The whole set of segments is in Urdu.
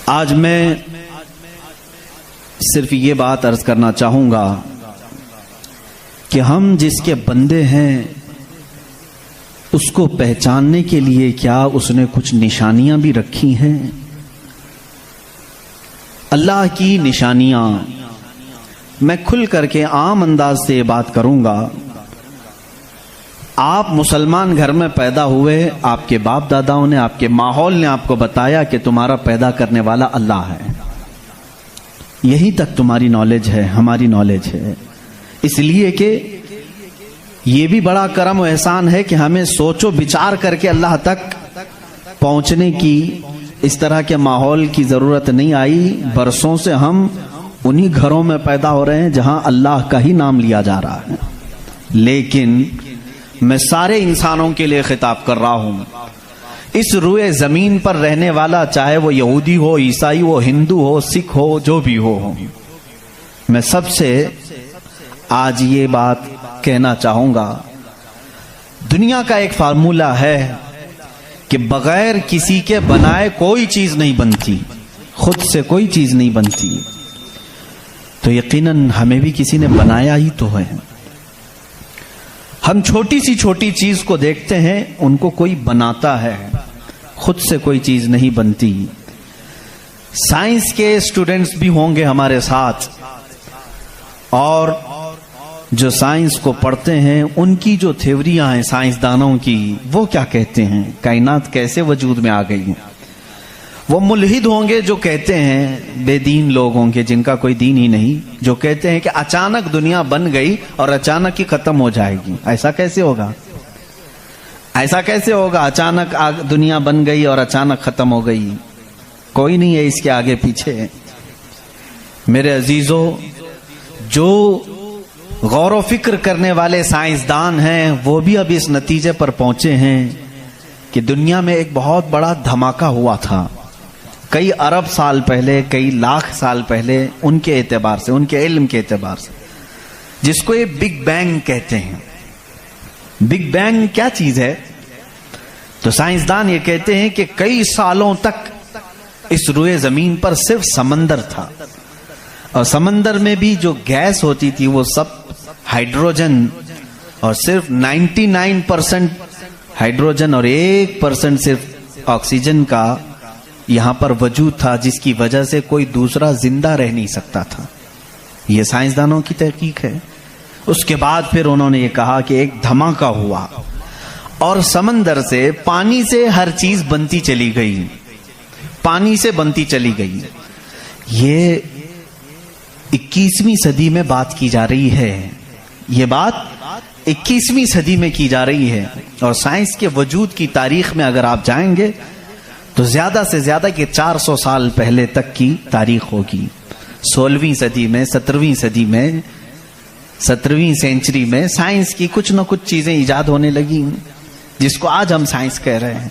آج میں صرف یہ بات عرض کرنا چاہوں گا کہ ہم جس کے بندے ہیں اس کو پہچاننے کے لیے کیا اس نے کچھ نشانیاں بھی رکھی ہیں؟ اللہ کی نشانیاں میں کھل کر کے عام انداز سے یہ بات کروں گا. آپ مسلمان گھر میں پیدا ہوئے، آپ کے باپ داداؤں نے، آپ کے ماحول نے آپ کو بتایا کہ تمہارا پیدا کرنے والا اللہ ہے. یہی تک تمہاری نالج ہے، ہماری نالج ہے. اس لیے کہ یہ بھی بڑا کرم و احسان ہے کہ ہمیں سوچ و بچار کر کے اللہ تک پہنچنے کی اس طرح کے ماحول کی ضرورت نہیں آئی. برسوں سے ہم انہی گھروں میں پیدا ہو رہے ہیں جہاں اللہ کا ہی نام لیا جا رہا ہے. لیکن میں سارے انسانوں کے لیے خطاب کر رہا ہوں. اس روئے زمین پر رہنے والا، چاہے وہ یہودی ہو، عیسائی ہو، ہندو ہو، سکھ ہو، جو بھی ہو، میں سب سے آج یہ بات کہنا چاہوں گا. دنیا کا ایک فارمولہ ہے کہ بغیر کسی کے بنائے کوئی چیز نہیں بنتی، خود سے کوئی چیز نہیں بنتی. تو یقیناً ہمیں بھی کسی نے بنایا ہی تو ہے. ہم چھوٹی سی چھوٹی چیز کو دیکھتے ہیں، ان کو کوئی بناتا ہے، خود سے کوئی چیز نہیں بنتی. سائنس کے اسٹوڈنٹس بھی ہوں گے ہمارے ساتھ، اور جو سائنس کو پڑھتے ہیں ان کی جو تھیوریاں ہیں سائنسدانوں کی، وہ کیا کہتے ہیں کائنات کیسے وجود میں آ گئی ہیں. وہ ملحد ہوں گے جو کہتے ہیں، بے دین لوگ ہوں گے جن کا کوئی دین ہی نہیں، جو کہتے ہیں کہ اچانک دنیا بن گئی اور اچانک ہی ختم ہو جائے گی. ایسا کیسے ہوگا؟ ایسا کیسے ہوگا؟ اچانک دنیا بن گئی اور اچانک ختم ہو گئی. کوئی نہیں ہے اس کے آگے پیچھے. میرے عزیزو، جو غور و فکر کرنے والے سائنسدان ہیں وہ بھی اب اس نتیجے پر پہنچے ہیں کہ دنیا میں ایک بہت بڑا دھماکہ ہوا تھا کئی ارب سال پہلے، کئی لاکھ سال پہلے، ان کے اعتبار سے، ان کے علم کے اعتبار سے، جس کو یہ بگ بینگ کہتے ہیں. بگ بینگ کیا چیز ہے؟ تو سائنسدان یہ کہتے ہیں کہ کئی سالوں تک اس روئے زمین پر صرف سمندر تھا، اور سمندر میں بھی جو گیس ہوتی تھی وہ سب ہائیڈروجن، اور صرف 99% ہائیڈروجن اور 1% صرف آکسیجن کا یہاں پر وجود تھا، جس کی وجہ سے کوئی دوسرا زندہ رہ نہیں سکتا تھا. یہ سائنسدانوں کی تحقیق ہے. اس کے بعد پھر انہوں نے یہ کہا کہ ایک دھماکہ ہوا اور سمندر سے، پانی سے ہر چیز بنتی چلی گئی، پانی سے بنتی چلی گئی. یہ 21ویں صدی میں بات کی جا رہی ہے، یہ بات 21ویں صدی میں کی جا رہی ہے. اور سائنس کے وجود کی تاریخ میں اگر آپ جائیں گے تو زیادہ سے زیادہ کہ 400 سال پہلے تک کی تاریخ ہوگی. 16ویں صدی میں، 17ویں صدی میں، 17ویں سینچری میں سائنس کی کچھ نہ کچھ چیزیں ایجاد ہونے لگی جس کو آج ہم سائنس کہہ رہے ہیں.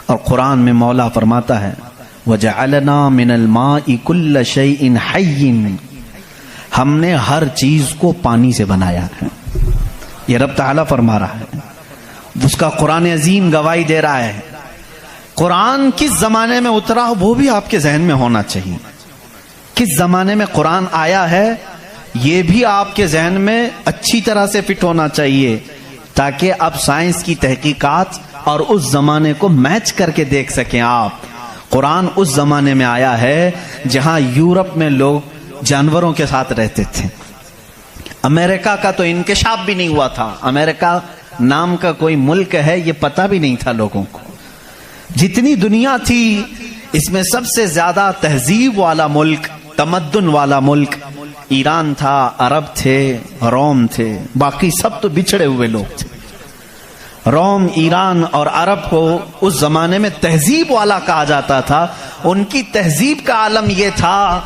اور قرآن میں مولا فرماتا ہے وَجَعَلْنَا مِنَ الْمَاءِ كُلَّ شَيْءٍ حَيٍّ، ہم نے ہر چیز کو پانی سے بنایا ہے. یہ رب تعالیٰ فرما رہا ہے، اس کا قرآن عظیم گواہی دے رہا ہے. قرآن کس زمانے میں اترا وہ بھی آپ کے ذہن میں ہونا چاہیے. کس زمانے میں قرآن آیا ہے یہ بھی آپ کے ذہن میں اچھی طرح سے فٹ ہونا چاہیے، تاکہ اب سائنس کی تحقیقات اور اس زمانے کو میچ کر کے دیکھ سکیں آپ. قرآن اس زمانے میں آیا ہے جہاں یورپ میں لوگ جانوروں کے ساتھ رہتے تھے. امریکہ کا تو انکشاف بھی نہیں ہوا تھا. امریکہ نام کا کوئی ملک ہے یہ پتہ بھی نہیں تھا لوگوں کو. جتنی دنیا تھی اس میں سب سے زیادہ تہذیب والا ملک، تمدن والا ملک ایران تھا، عرب تھے، روم تھے. باقی سب تو بچھڑے ہوئے لوگ تھے. روم، ایران اور عرب کو اس زمانے میں تہذیب والا کہا جاتا تھا. ان کی تہذیب کا عالم یہ تھا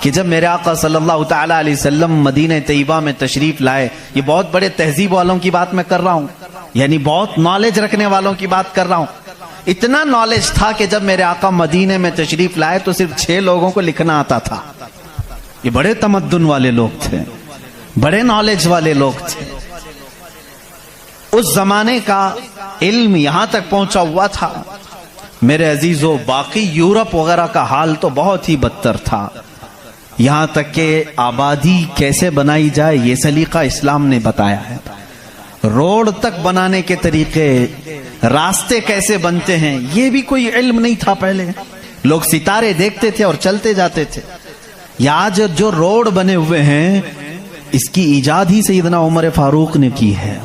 کہ جب میرے آقا صلی اللہ تعالی علیہ وسلم مدینہ طیبہ میں تشریف لائے، یہ بہت بڑے تہذیب والوں کی بات میں کر رہا ہوں، یعنی بہت نالج رکھنے والوں کی بات کر رہا ہوں. اتنا نالج تھا کہ جب میرے آقا مدینے میں تشریف لائے تو صرف 6 لوگوں کو لکھنا آتا تھا. یہ بڑے تمدن والے لوگ تھے، بڑے نالج والے لوگ تھے. اس زمانے کا علم یہاں تک پہنچا ہوا تھا. میرے عزیزو باقی یورپ وغیرہ کا حال تو بہت ہی بدتر تھا، یہاں تک کہ آبادی کیسے بنائی جائے یہ سلیقہ اسلام نے بتایا ہے، روڈ تک بنانے کے طریقے، راستے کیسے بنتے ہیں یہ بھی کوئی علم نہیں تھا پہلے، لوگ ستارے دیکھتے تھے اور چلتے جاتے تھے۔ یا آج جو روڈ بنے ہوئے ہیں اس کی ایجاد ہی سیدنا عمر فاروق نے کی ہے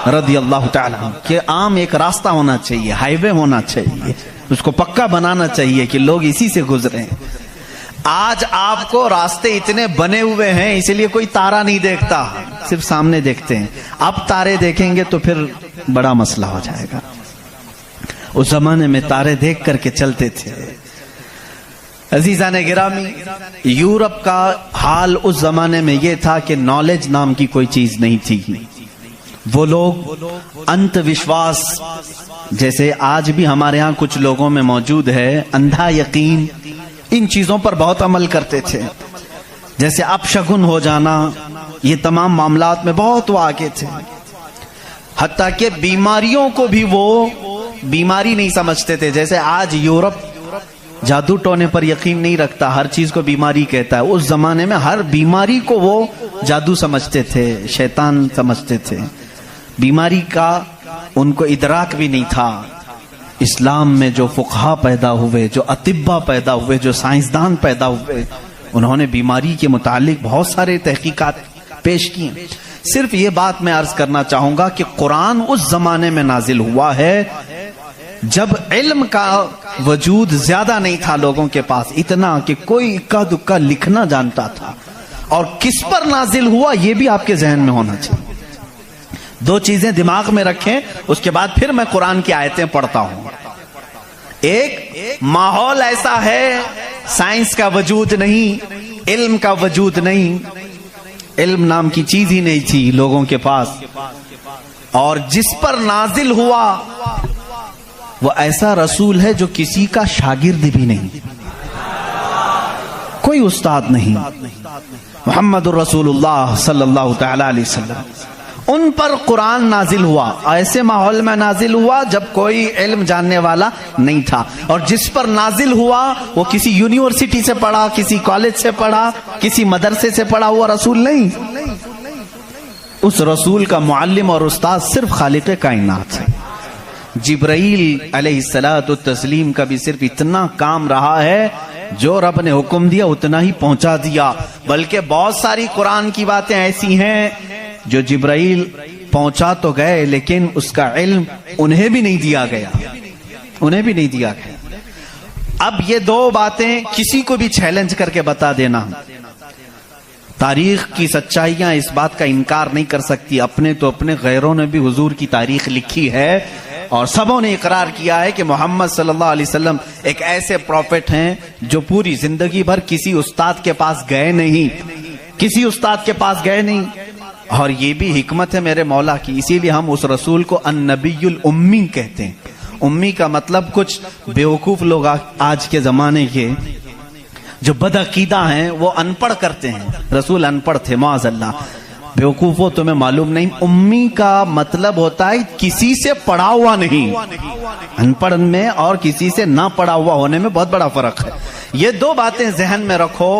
رضی اللہ تعالیٰ عنہ، کہ عام ایک راستہ ہونا چاہیے، ہائی وے ہونا چاہیے، اس کو پکا بنانا چاہیے کہ لوگ اسی سے گزریں۔ آج آپ کو راستے اتنے بنے ہوئے ہیں اس لیے کوئی تارا نہیں دیکھتا، صرف سامنے دیکھتے ہیں، اب تارے دیکھیں گے تو پھر بڑا مسئلہ ہو جائے گا۔ اس زمانے میں تارے دیکھ کر کے چلتے تھے۔ عزیزان گرامی، یورپ کا حال اس زمانے میں یہ تھا کہ نالج نام کی کوئی چیز نہیں تھی، وہ لوگ انت وشواس، جیسے آج بھی ہمارے ہاں کچھ لوگوں میں موجود ہے، اندھا یقین، ان چیزوں پر بہت عمل کرتے تھے، جیسے اپشگن ہو جانا، یہ تمام معاملات میں بہت وہ آگے تھے، حتیٰ کہ بیماریوں کو بھی وہ بیماری نہیں سمجھتے تھے۔ جیسے آج یورپ جادو ٹونے پر یقین نہیں رکھتا، ہر چیز کو بیماری کہتا ہے، اس زمانے میں ہر بیماری کو وہ جادو سمجھتے تھے، شیطان سمجھتے تھے، بیماری کا ان کو ادراک بھی نہیں تھا۔ اسلام میں جو فقہا پیدا ہوئے، جو اطباء پیدا ہوئے، جو سائنسدان پیدا ہوئے، انہوں نے بیماری کے متعلق بہت سارے تحقیقات پیش کی۔ صرف یہ بات میں عرض کرنا چاہوں گا کہ قرآن اس زمانے میں نازل ہوا ہے جب علم کا وجود زیادہ نہیں تھا لوگوں کے پاس، اتنا کہ کوئی اکا دکا لکھنا جانتا تھا، اور کس پر نازل ہوا یہ بھی آپ کے ذہن میں ہونا چاہیے۔ دو چیزیں دماغ میں رکھیں، اس کے بعد پھر میں قرآن کی آیتیں پڑھتا ہوں۔ ایک ماحول ایسا ہے، سائنس کا وجود نہیں، علم کا وجود نہیں، علم نام کی چیز ہی نہیں تھی لوگوں کے پاس، اور جس پر نازل ہوا وہ ایسا رسول ہے جو کسی کا شاگرد بھی نہیں، کوئی استاد نہیں، محمد الرسول اللہ صلی اللہ تعالی علیہ وسلم، ان پر قرآن نازل ہوا، ایسے ماحول میں نازل ہوا جب کوئی علم جاننے والا نہیں تھا، اور جس پر نازل ہوا وہ کسی یونیورسٹی سے پڑھا، کسی کالج سے پڑھا، کسی مدرسے سے پڑھا ہوا رسول نہیں، اس رسول کا معلم اور استاد صرف خالق کائنات ہے۔ جبرائیل علیہ السلام کا بھی صرف اتنا کام رہا ہے، جو رب نے حکم دیا اتنا ہی پہنچا دیا، بلکہ بہت ساری قرآن کی باتیں ایسی ہیں جو جبرائیل پہنچا تو گئے لیکن اس کا علم انہیں بھی نہیں دیا گیا، انہیں بھی نہیں دیا گیا۔ اب یہ دو باتیں کسی کو بھی چیلنج کر کے بتا دینا، تاریخ کی سچائیاں اس بات کا انکار نہیں کر سکتی، اپنے تو اپنے، غیروں نے بھی حضور کی تاریخ لکھی ہے، اور سبوں نے اقرار کیا ہے کہ محمد صلی اللہ علیہ وسلم ایک ایسے پروفٹ ہیں جو پوری زندگی بھر کسی استاد کے پاس گئے نہیں، کسی استاد کے پاس گئے نہیں، اور یہ بھی حکمت ہے میرے مولا کی، اسی لیے ہم اس رسول کو النبی الامی کہتے ہیں۔ امی کا مطلب کچھ بیوقوف لوگ آج کے زمانے کے جو بدعقیدہ ہیں وہ ان پڑھ کرتے ہیں، رسول ان پڑھ تھے، معاذ اللہ، بیوقوفو تمہیں معلوم نہیں، امی کا مطلب ہوتا ہے کسی سے پڑھا ہوا نہیں، ان پڑھ میں اور کسی سے نہ پڑھا ہوا ہونے میں بہت بڑا فرق ہے۔ یہ دو باتیں ذہن میں رکھو،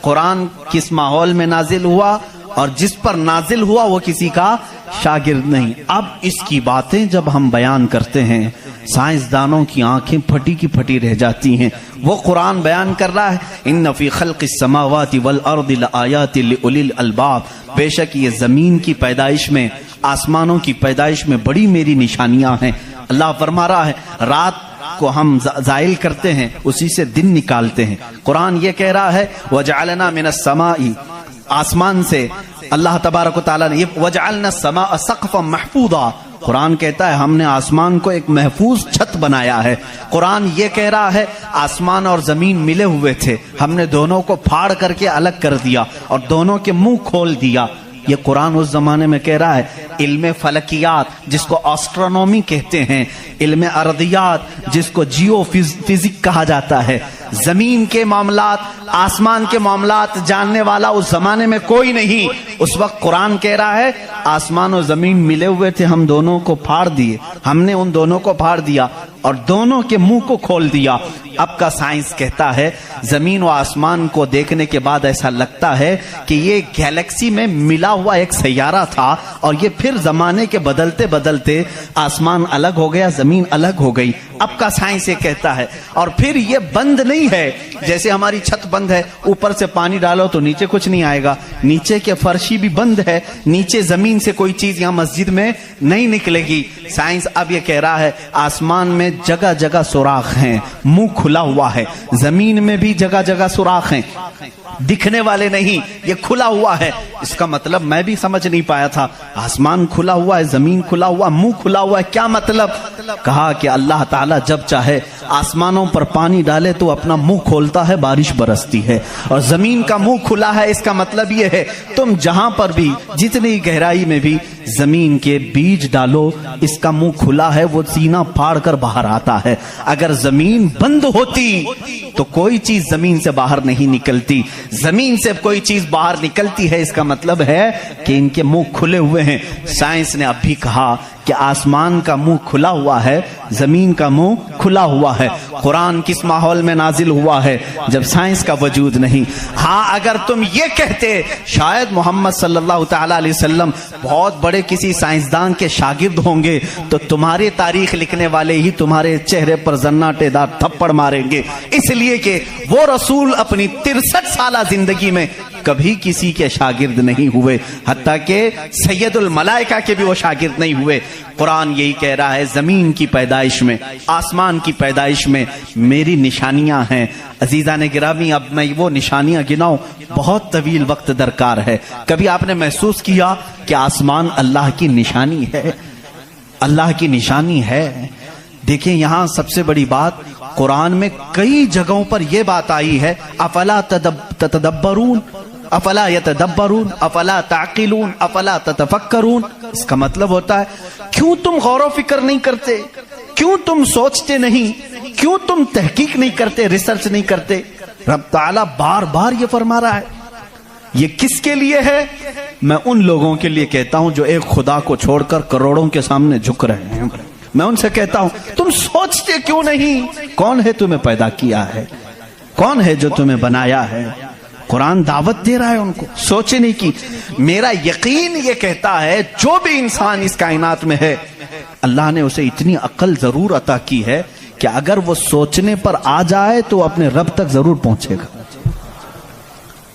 قرآن کس ماحول میں نازل ہوا اور جس پر نازل ہوا وہ کسی کا شاگرد نہیں۔ اب اس کی باتیں جب ہم بیان کرتے ہیں سائنسدانوں کی آنکھیں پھٹی کی پھٹی رہ جاتی ہیں، وہ قرآن بیان کر رہا ہے ان فی خلق السماوات والارض لآیات لأولی الالباب، بے شک یہ زمین کی پیدائش میں، آسمانوں کی پیدائش میں بڑی میری نشانیاں ہیں۔ اللہ فرما رہا ہے رات کو ہم زائل کرتے ہیں، اسی سے دن نکالتے ہیں۔ قرآن یہ کہہ رہا ہے وجعلنا من السماء، آسمان سے اللہ تبارک و تعالیٰ نے وجعلنا السماء سقفا محفوظا، قرآن کہتا ہے ہم نے آسمان کو ایک محفوظ چھت بنایا ہے۔ قرآن یہ کہہ رہا ہے آسمان اور زمین ملے ہوئے تھے، ہم نے دونوں کو پھاڑ کر کے الگ کر دیا اور دونوں کے منہ کھول دیا۔ یہ قرآن اس زمانے میں کہہ رہا ہے علم فلکیات جس کو آسٹرونومی کہتے ہیں، علم ارضیات جس کو جیو فزک کہا جاتا ہے، زمین کے معاملات آسمان کے معاملات جاننے والا اس زمانے میں کوئی نہیں. اس وقت قرآن کہہ رہا ہے آسمان و زمین ملے ہوئے تھے, ہم دونوں کو پھاڑ دیے, ہم نے ان دونوں کو پھاڑ دیا اور دونوں کے منہ کو کھول دیا. اب کا سائنس کہتا ہے زمین و آسمان کو دیکھنے کے بعد ایسا لگتا ہے کہ یہ گیلیکسی میں ملا ہوا ایک سیارہ تھا اور یہ پھر زمانے کے بدلتے بدلتے آسمان الگ ہو گیا, زمین الگ ہو گئی. اب کا سائنس یہ کہتا ہے. اور پھر یہ بند نہیں ہے جیسے ہماری چھت بند ہے, اوپر سے پانی ڈالو تو نیچے کچھ نہیں آئے گا, نیچے کے فرشی بھی بند ہے, نیچے زمین سے کوئی چیز یہاں مسجد میں نہیں نکلے گی. سائنس اب یہ کہہ رہا ہے آسمان میں جگہ جگہ سوراخ ہیں, منہ کھلا ہوا ہے, زمین میں بھی جگہ جگہ سوراخ ہیں, دکھنے والے نہیں, یہ کھلا ہوا ہے. اس کا مطلب میں بھی سمجھ نہیں پایا تھا, آسمان کھلا ہوا ہے, زمین کھلا ہوا, منہ کھلا ہوا ہے, کیا مطلب؟ کہا کہ اللہ تعالیٰ جب چاہے آسمانوں پر پانی ڈالے تو اپنا منہ کھولتا ہے, بارش برستی ہے, اور زمین کا منہ کھلا ہے. اس کا مطلب یہ ہے تم جہاں پر بھی جتنی گہرائی میں بھی زمین کے بیج ڈالو, اس کا منہ کھلا ہے, وہ سینہ پھاڑ کر باہر آتا ہے. اگر زمین بند ہوتی تو کوئی چیز زمین سے باہر نہیں نکلتی, زمین سے کوئی چیز باہر نکلتی ہے. اس کا مطلب ہے کہ ان کے منہ کھلے ہوئے ہیں. سائنس نے اب بھی کہا کہ آسمان کا منہ کھلا ہوا ہے, زمین کا منہ کھلا ہوا ہے. قرآن کس ماحول میں نازل ہوا ہے؟ جب سائنس کا وجود نہیں. ہاں اگر تم یہ کہتے شاید محمد صلی اللہ تعالی علیہ وسلم بہت بڑے کسی سائنسدان کے شاگرد ہوں گے تو تمہارے تاریخ لکھنے والے ہی تمہارے چہرے پر زناٹے دار تھپڑ ماریں گے, اس لیے کہ وہ رسول اپنی 63 سالہ زندگی میں کبھی کسی کے شاگرد نہیں ہوئے, حتیٰ کہ سید الملائکہ کے بھی وہ شاگرد نہیں ہوئے. قرآن یہی کہہ رہا ہے زمین کی پیدائش میں, آسمان کی پیدائش میں میری نشانیاں ہیں. عزیزان گرامی, اب میں وہ نشانیاں گناؤں بہت طویل وقت درکار ہے. کبھی آپ نے محسوس کیا کہ آسمان اللہ کی نشانی ہے؟ اللہ کی نشانی ہے. دیکھیں یہاں سب سے بڑی بات, قرآن میں کئی جگہوں پر یہ بات آئی ہے افلا تتدبرون, افلا یتدبرون, افلا تعقلون, افلا تتفکرون. اس کا مطلب ہوتا ہے کیوں تم غور و فکر نہیں کرتے, کیوں تم سوچتے نہیں, کیوں تم تحقیق نہیں کرتے, ریسرچ نہیں کرتے. رب تعالیٰ بار بار یہ فرما رہا ہے. یہ کس کے لیے ہے؟ میں ان لوگوں کے لیے کہتا ہوں جو ایک خدا کو چھوڑ کر کروڑوں کے سامنے جھک رہے ہیں. میں ان سے کہتا ہوں تم سوچتے کیوں نہیں؟ کون ہے تمہیں پیدا کیا ہے, کون ہے جو تمہیں بنایا ہے؟ قرآن دعوت دے رہا ہے ان کو سوچنے کی. میرا یقین یہ کہتا ہے جو بھی انسان اس کائنات میں ہے اللہ نے اسے اتنی عقل ضرور عطا کی ہے کہ اگر وہ سوچنے پر آ جائے تو اپنے رب تک ضرور پہنچے گا.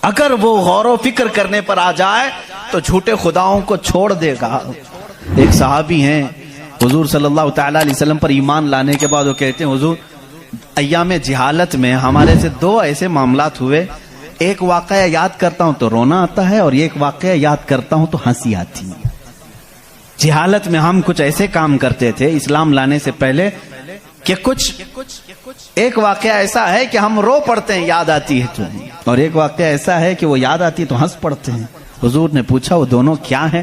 اگر وہ غور و فکر کرنے پر آ جائے تو جھوٹے خداؤں کو چھوڑ دے گا. ایک صحابی ہیں حضور صلی اللہ تعالی علیہ وسلم پر ایمان لانے کے بعد وہ کہتے ہیں حضور ایام جہالت میں ہمارے سے 2 ایسے معاملات ہوئے, ایک واقعہ یاد کرتا ہوں تو رونا آتا ہے اور ایک واقعہ یاد کرتا ہوں تو ہنسی آتی ہے. جہالت میں ہم کچھ ایسے کام کرتے تھے اسلام لانے سے پہلے کہ کچھ ایک واقعہ ایسا ہے کہ ہم رو پڑتے ہیں یاد آتی ہے تو, اور ایک واقعہ ایسا ہے کہ وہ یاد آتی ہے تو ہنس پڑتے ہیں. حضور نے پوچھا وہ دونوں کیا ہیں؟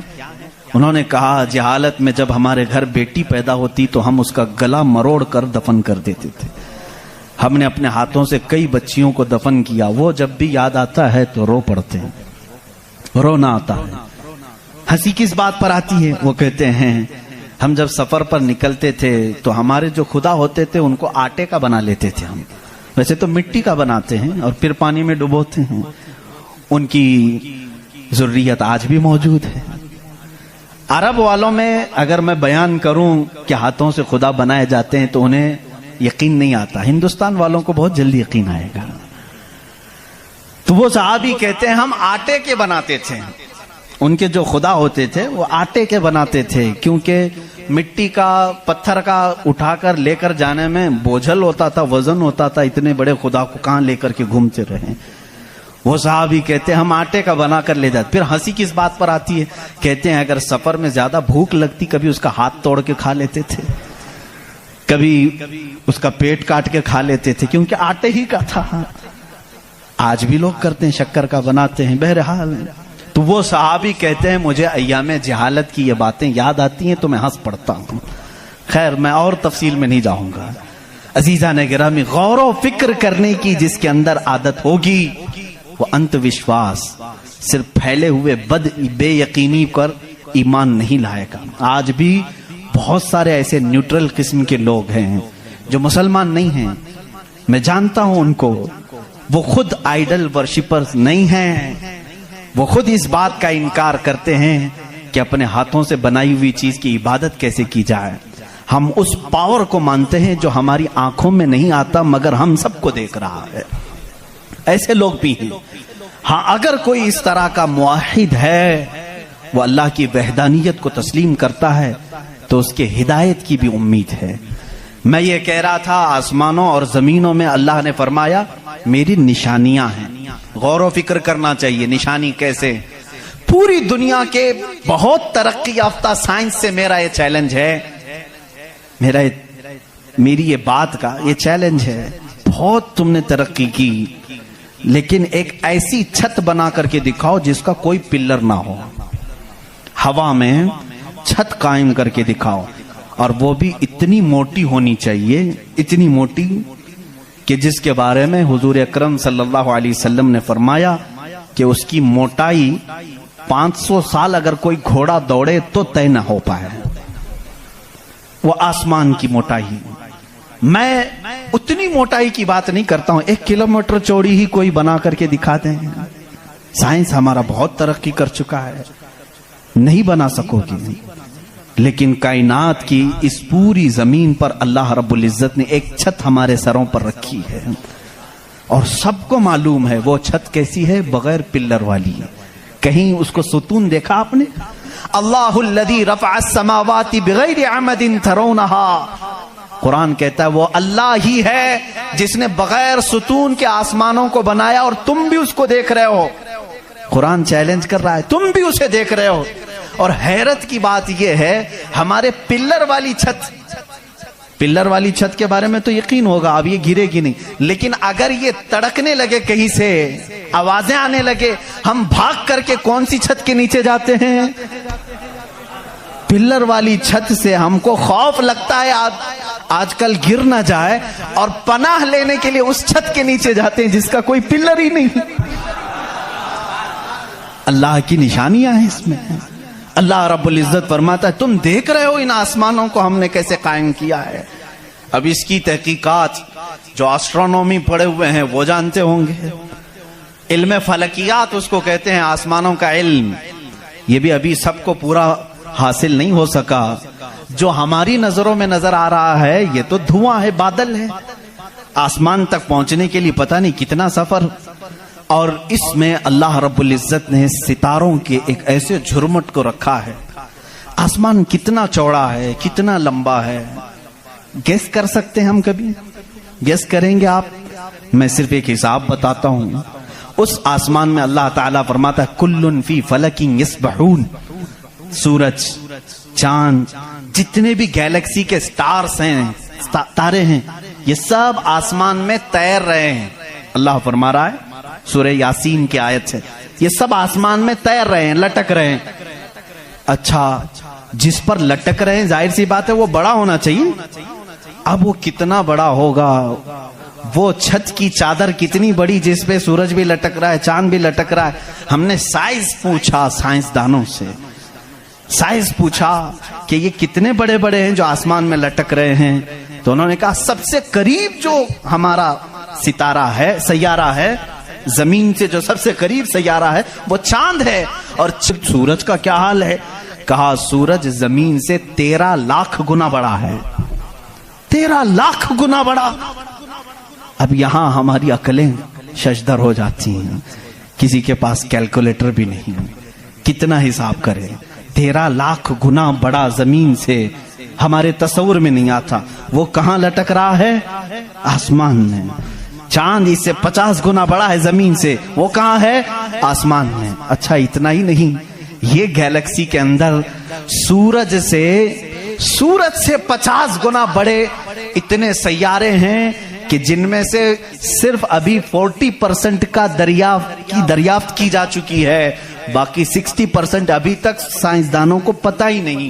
انہوں نے کہا جہالت میں جب ہمارے گھر بیٹی پیدا ہوتی تو ہم اس کا گلا مروڑ کر دفن کر دیتے تھے. ہم نے اپنے ہاتھوں سے کئی بچیوں کو دفن کیا, وہ جب بھی یاد آتا ہے تو رو پڑتے ہیں, رونا آتا ہے. ہنسی کس بات پر آتی ہے؟ وہ کہتے ہیں ہم جب سفر پر نکلتے تھے تو ہمارے جو خدا ہوتے تھے ان کو آٹے کا بنا لیتے تھے. ہم ویسے تو مٹی کا بناتے ہیں اور پھر پانی میں ڈبوتے ہیں. ان کی ذریت آج بھی موجود ہے. عرب والوں میں اگر میں بیان کروں کہ ہاتھوں سے خدا بنائے جاتے ہیں تو انہیں یقین نہیں آتا. ہندوستان والوں کو بہت جلدی یقین آئے گا. تو وہ صحابی کہتے ہیں ہم آٹے کے بناتے تھے. ان کے جو خدا ہوتے تھے وہ آٹے کے بناتے تھے کیونکہ مٹی کا پتھر کا اٹھا کر لے کر جانے میں بوجھل ہوتا تھا, وزن ہوتا تھا. اتنے بڑے خدا کو کہاں لے کر کے گھومتے رہے. وہ صحابی کہتے ہیں ہم آٹے کا بنا کر لے جاتے. پھر ہنسی کس بات پر آتی ہے؟ کہتے ہیں اگر سفر میں زیادہ بھوک لگتی کبھی اس کا ہاتھ توڑ کے کھا لیتے تھے, کبھی اس کا پیٹ کاٹ کے کھا لیتے تھے کیونکہ آٹے ہی کا تھا. آج بھی لوگ کرتے ہیں, شکر کا بناتے ہیں. بہرحال تو وہ صحابی کہتے ہیں مجھے ایام جہالت کی یہ باتیں یاد آتی ہیں تو میں ہنس پڑتا ہوں. خیر میں اور تفصیل میں نہیں جاؤں گا. عزیزان گرامی، غور و فکر کرنے کی جس کے اندر عادت ہوگی وہ انت وشواس، صرف پھیلے ہوئے بے یقینی پر ایمان نہیں لائے گا۔ آج بھی بہت سارے ایسے نیوٹرل قسم کے لوگ ہیں جو مسلمان نہیں ہیں، میں جانتا ہوں ان کو، وہ خود آئیڈل ورشپرز نہیں ہیں، وہ خود اس بات کا انکار کرتے ہیں کہ اپنے ہاتھوں سے بنائی ہوئی چیز کی عبادت کیسے کی جائے۔ ہم اس پاور کو مانتے ہیں جو ہماری آنکھوں میں نہیں آتا مگر ہم سب کو دیکھ رہا ہے۔ ایسے لوگ بھی ہیں۔ ہاں، اگر کوئی اس طرح کا موحد ہے، وہ اللہ کی وحدانیت کو تسلیم کرتا ہے تو اس کے ہدایت کی بھی امید ہے۔ میں یہ کہہ رہا تھا، آسمانوں اور زمینوں میں اللہ نے فرمایا میری نشانیاں ہیں، غور و فکر کرنا چاہیے۔ نشانی کیسے؟ پوری دنیا کے بہت ترقی یافتہ سائنس سے میرا یہ چیلنج ہے، میری یہ بات کا یہ چیلنج ہے، بہت تم نے ترقی کی، لیکن ایک ایسی چھت بنا کر کے دکھاؤ جس کا کوئی پلر نہ ہو، ہوا میں چھت قائم کر کے دکھاؤ، اور وہ بھی اتنی موٹی ہونی چاہیے، اتنی موٹی کہ جس کے بارے میں حضور اکرم صلی اللہ علیہ وسلم نے فرمایا کہ اس کی موٹائی 500 سال اگر کوئی گھوڑا دوڑے تو طے نہ ہو پائے، وہ آسمان کی موٹائی۔ میں اتنی موٹائی کی بات نہیں کرتا ہوں، 1 کلومیٹر چوڑی ہی کوئی بنا کر کے دکھا دیں، سائنس ہمارا بہت ترقی کر چکا ہے، نہیں بنا سکو گی، لیکن کائنات کی اس پوری زمین پر اللہ رب العزت نے ایک چھت ہمارے سروں پر رکھی ہے، اور سب کو معلوم ہے وہ چھت کیسی ہے، بغیر پلر والی۔ کہیں اس کو ستون دیکھا آپ نے؟ اللہ الذی رفع السماوات بغیر عمد ترونہا، قرآن کہتا ہے وہ اللہ ہی ہے جس نے بغیر ستون کے آسمانوں کو بنایا، اور تم بھی اس کو دیکھ رہے ہو۔ قرآن چیلنج کر رہا ہے، تم بھی اسے دیکھ رہے ہو۔ اور حیرت کی بات یہ ہے، ہمارے پلر والی چھت کے بارے میں تو یقین ہوگا اب یہ گرے گی نہیں، لیکن اگر یہ تڑکنے لگے، کہیں سے آوازیں آنے لگے، ہم بھاگ کر کے کون سی چھت کے نیچے جاتے ہیں؟ پلر والی چھت سے ہم کو خوف لگتا ہے آج کل گر نہ جائے، اور پناہ لینے کے لیے اس چھت کے نیچے جاتے ہیں جس کا کوئی پلر ہی نہیں۔ اللہ کی نشانیاں ہیں اس میں۔ اللہ رب العزت فرماتا ہے تم دیکھ رہے ہو ان آسمانوں کو ہم نے کیسے قائم کیا ہے۔ اب اس کی تحقیقات جو آسٹرونومی پڑھے ہوئے ہیں وہ جانتے ہوں گے، علم فلکیات اس کو کہتے ہیں، آسمانوں کا علم، یہ بھی ابھی سب کو پورا حاصل نہیں ہو سکا۔ جو ہماری نظروں میں نظر آ رہا ہے یہ تو دھواں ہے، بادل ہے، آسمان تک پہنچنے کے لیے پتہ نہیں کتنا سفر، اور اس میں اللہ رب العزت نے ستاروں کے ایک ایسے جھرمٹ کو رکھا ہے۔ آسمان کتنا چوڑا ہے، کتنا لمبا ہے، گیس کر سکتے ہیں ہم؟ کبھی گیس کریں گے آپ؟ میں صرف ایک حساب بتاتا ہوں۔ اس آسمان میں اللہ تعالیٰ فرماتا ہے کلن فی فلک یسبحون، سورج، چاند، جتنے بھی گیلیکسی کے سٹارز ہیں، تارے ہیں، یہ سب آسمان میں تیر رہے ہیں۔ اللہ فرما رہا ہے سورہ یاسین کی آیت ہے، یہ سب آسمان میں تیر رہے ہیں، لٹک رہے ہیں۔ اچھا، جس پر لٹک رہے ہیں ظاہر سی بات ہے وہ بڑا ہونا چاہیے۔ اب وہ کتنا بڑا ہوگا؟ وہ چھت کی چادر کتنی بڑی جس پہ سورج بھی لٹک رہا ہے، چاند بھی لٹک رہا ہے۔ ہم نے سائز پوچھا سائنسدانوں سے، سائز پوچھا کہ یہ کتنے بڑے بڑے ہیں جو آسمان میں لٹک رہے ہیں، تو انہوں نے کہا سب سے قریب جو ہمارا ستارہ ہے، سیارہ ہے، زمین سے جو سب سے قریب سیارہ ہے وہ چاند ہے۔ اور سورج کا کیا حال ہے؟ کہا سورج زمین سے 13 لاکھ گنا بڑا ہے، 13 لاکھ گنا بڑا۔ اب یہاں ہماری عقلیں ششدر ہو جاتی ہیں، کسی کے پاس کیلکولیٹر بھی نہیں، کتنا حساب کرے؟ 13 لاکھ گنا بڑا زمین سے، ہمارے تصور میں نہیں آتا۔ وہ کہاں لٹک رہا ہے؟ آسمان میں۔ چاند اس سے 50 گنا بڑا ہے زمین سے، وہ کہاں ہے؟ آسمان میں۔ اچھا، اتنا ہی نہیں، یہ گیلیکسی کے اندر سورج سے 50 گنا بڑے اتنے سیارے ہیں کہ جن میں سے صرف ابھی 40% کا دریافت کی جا چکی ہے، باقی 60% ابھی تک سائنسدانوں کو پتہ ہی نہیں۔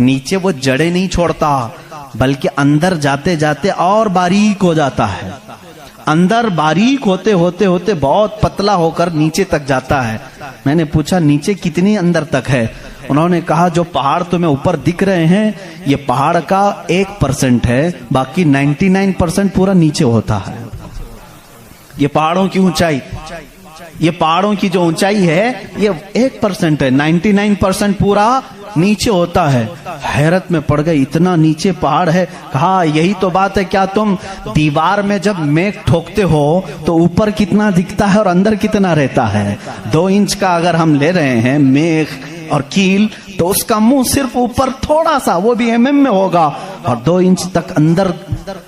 نیچے وہ جڑیں نہیں چھوڑتا بلکہ اندر جاتے جاتے اور باریک ہو جاتا ہے، اندر باریک ہوتے ہوتے ہوتے بہت پتلا ہو کر نیچے تک جاتا ہے۔ میں نے پوچھا نیچے کتنی اندر تک ہے؟ انہوں نے کہا جو پہاڑ تمہیں اوپر دکھ رہے ہیں یہ پہاڑ کا 1% ہے، باقی 99% پورا نیچے ہوتا ہے۔ یہ پہاڑوں کی اونچائی، یہ پہاڑوں کی جو اونچائی ہے یہ 1% ہے، 99% پورا نیچے ہوتا ہے۔ حیرت میں پڑ گئی، اتنا نیچے پہاڑ ہے۔ کہا یہی تو بات ہے، کیا تم دیوار میں جب میخ ٹھوکتے ہو تو اوپر کتنا دکھتا ہے اور اندر کتنا رہتا ہے؟ 2 انچ کا اگر ہم لے رہے ہیں میخ اور کیل تو اس کا منہ صرف اوپر تھوڑا سا، وہ بھی mm میں ہوگا، اور 2 انچ تک اندر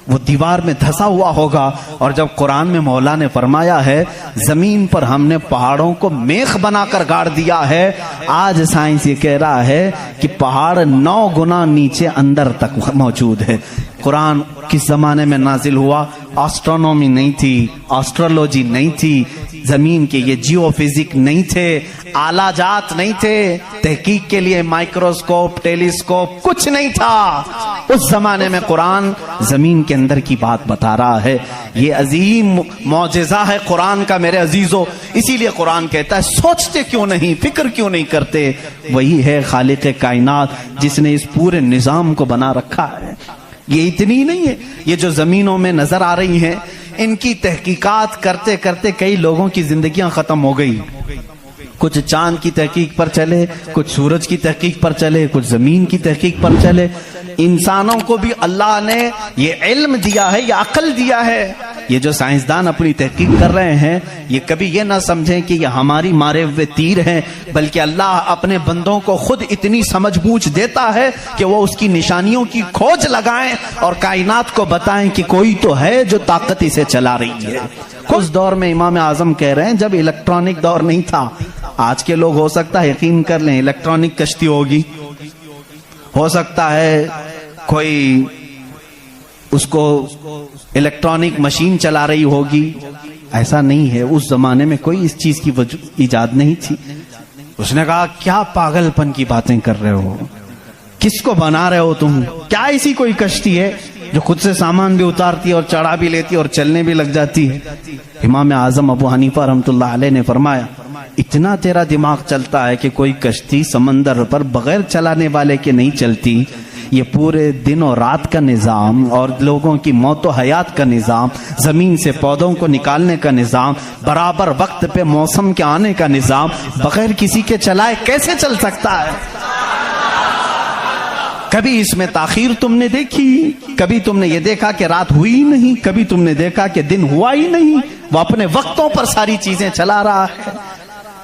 وہ دیوار میں دھسا ہوا ہوگا۔ اور جب قرآن میں مولا نے فرمایا ہے زمین پر ہم نے پہاڑوں کو میخ بنا کر گاڑ دیا ہے، آج سائنس یہ کہہ رہا ہے کہ پہاڑ 9 گنا نیچے اندر تک موجود ہے۔ قرآن کس زمانے میں نازل ہوا؟ آسٹرونومی نہیں تھی، آسٹرولوجی نہیں تھی، زمین کے یہ جیو فزک نہیں تھے، آلہ جات نہیں تھے، تحقیق کے لیے مائکروسکوپ ٹیلیسکوپ کچھ نہیں تھا۔ اس زمانے میں قرآن زمین کے اندر کی بات بتا رہا ہے۔ یہ عظیم معجزہ ہے قرآن کا میرے عزیزو، اسی لیے قرآن کہتا ہے سوچتے کیوں نہیں، فکر کیوں نہیں کرتے؟ وہی ہے خالق کائنات جس نے اس پورے نظام کو بنا رکھا ہے۔ یہ اتنی نہیں ہے، یہ جو زمینوں میں نظر آ رہی ہیں ان کی تحقیقات کرتے کرتے کئی لوگوں کی زندگیاں ختم ہو گئی۔ کچھ چاند کی تحقیق پر چلے، کچھ سورج کی تحقیق پر چلے، کچھ زمین کی تحقیق پر چلے۔ انسانوں کو بھی اللہ نے یہ علم دیا ہے، یہ عقل دیا ہے۔ یہ جو سائنسدان اپنی تحقیق کر رہے ہیں یہ کبھی یہ نہ سمجھیں کہ یہ ہماری مارے ہوئے تیر ہیں، بلکہ اللہ اپنے بندوں کو خود اتنی سمجھ بوجھ دیتا ہے کہ وہ اس کی نشانیوں کی کھوج لگائیں اور کائنات کو بتائیں کہ کوئی تو ہے جو طاقت اسے چلا رہی ہے۔ اس دور میں امام اعظم کہہ رہے ہیں جب الیکٹرانک دور نہیں تھا، آج کے لوگ ہو سکتا ہے یقین کر لیں الیکٹرانک کشتی ہوگی، ہو سکتا ہے کوئی اس کو الیکٹرانک مشین چلا رہی ہوگی، ایسا نہیں ہے۔ اس زمانے میں کوئی اس چیز کی ایجاد نہیں تھی۔ اس نے کہا کیا پاگل پن کی باتیں کر رہے ہو، کس کو بنا رہے ہو تم؟ کیا ایسی کوئی کشتی ہے جو خود سے سامان بھی اتارتی ہے اور چڑھا بھی لیتی ہے اور چلنے بھی لگ جاتی ہے؟ امام اعظم ابو حنیفہ رحمۃ اللہ علیہ نے فرمایا اتنا تیرا دماغ چلتا ہے کہ کوئی کشتی سمندر پر بغیر چلانے والے کے نہیں چلتی۔ یہ پورے دن اور رات کا نظام اور لوگوں کی موت و حیات کا نظام، زمین سے پودوں کو نکالنے کا نظام، برابر وقت پہ موسم کے آنے کا نظام بغیر کسی کے چلائے کیسے چل سکتا ہے؟ کبھی اس میں تاخیر تم نے دیکھی؟ کبھی تم نے یہ دیکھا کہ رات ہوئی ہی نہیں؟ کبھی تم نے دیکھا کہ دن ہوا ہی نہیں؟ وہ اپنے وقتوں پر ساری چیزیں چلا رہا ہے۔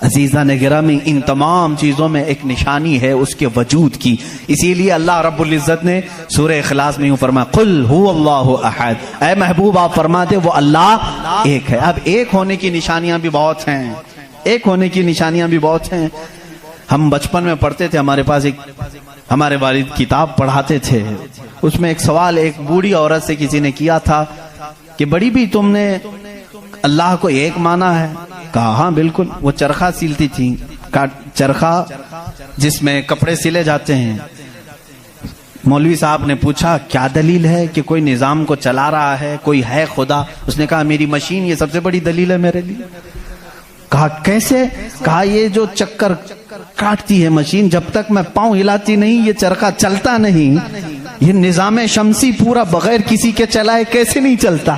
عزیزان گرامی، ان تمام چیزوں میں ایک نشانی ہے اس کے وجود کی۔ اسی لیے اللہ رب العزت نے سورہ اخلاص میں یوں فرمایا قل هو اللہ احد، اے محبوب آپ فرما دے وہ اللہ ایک ہے۔ اب ایک ہونے کی نشانیاں بھی بہت ہیں، ایک ہونے کی نشانیاں بھی بہت ہیں۔ ہم بچپن میں پڑھتے تھے، ہمارے پاس ایک ہمارے والد کتاب پڑھاتے تھے، اس میں ایک سوال ایک بوڑھی عورت سے کسی نے کیا تھا کہ بڑی بھی تم نے اللہ کو ایک مانا ہے؟ کہا ہاں بالکل۔ وہ چرخہ سیلتی تھی، چرخہ جس میں کپڑے سلے جاتے ہیں۔ مولوی صاحب نے پوچھا کیا دلیل ہے کہ کوئی نظام کو چلا رہا ہے، کوئی ہے خدا؟ اس نے کہا میری مشین یہ سب سے بڑی دلیل ہے میرے لیے۔ کہا کیسے؟ کہا یہ جو چکر کاٹتی ہے مشین، جب تک میں پاؤں ہلاتی نہیں یہ چرخہ چلتا نہیں۔ یہ نظام شمسی پورا بغیر کسی کے چلائے کیسے نہیں چلتا؟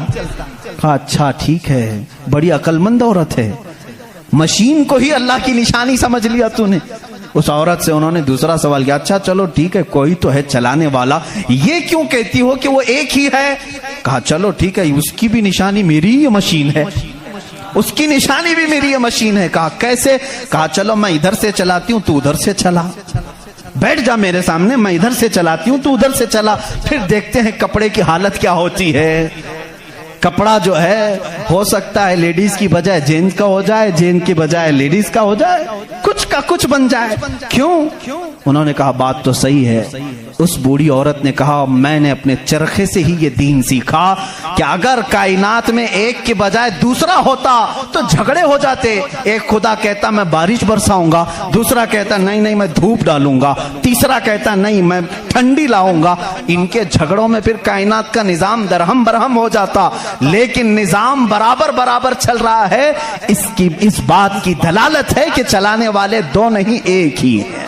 کہا اچھا ٹھیک ہے، بڑی عقل مند عورت ہے، مشین کو ہی اللہ کی نشانی سمجھ لیا تو نے۔ اس عورت سے انہوں نے دوسرا سوال کیا، اچھا چلو ٹھیک ہے کوئی تو ہے چلانے والا، یہ کیوں کہتی ہو کہ وہ ایک ہی ہے؟ کہا چلو ٹھیک ہے اس کی بھی نشانی میری یہ مشین ہے، اس کی نشانی بھی میری یہ مشین ہے۔ کہا کیسے؟ کہا چلو میں ادھر سے چلاتی ہوں تو ادھر سے چلا، بیٹھ جا میرے سامنے، میں ادھر سے چلاتی ہوں تو ادھر سے چلا، پھر دیکھتے ہیں کپڑے کی حالت کیا ہوتی ہے۔ کپڑا جو ہے ہو سکتا ہے لیڈیز کی بجائے جینز کا ہو جائے، جینز کی بجائے لیڈیز کا ہو جائے، کچھ کا کچھ بن جائے. کیوں؟ انہوں نے کہا بات تو صحیح ہے. اس بوڑھی عورت نے کہا میں نے اپنے چرخے سے ہی یہ دین سیکھا کہ اگر کائنات میں ایک کے بجائے دوسرا ہوتا تو جھگڑے ہو جاتے. ایک خدا کہتا میں بارش برساؤں گا, دوسرا کہتا نہیں میں دھوپ ڈالوں گا, تیسرا کہتا نہیں میں ٹھنڈی لاؤں گا. ان کے جھگڑوں میں پھر کائنات کا نظام درہم برہم ہو جاتا. لیکن نظام برابر برابر چل رہا ہے. اس بات کی دلالت ہے کہ چلانے والے دو نہیں ایک ہی ہیں.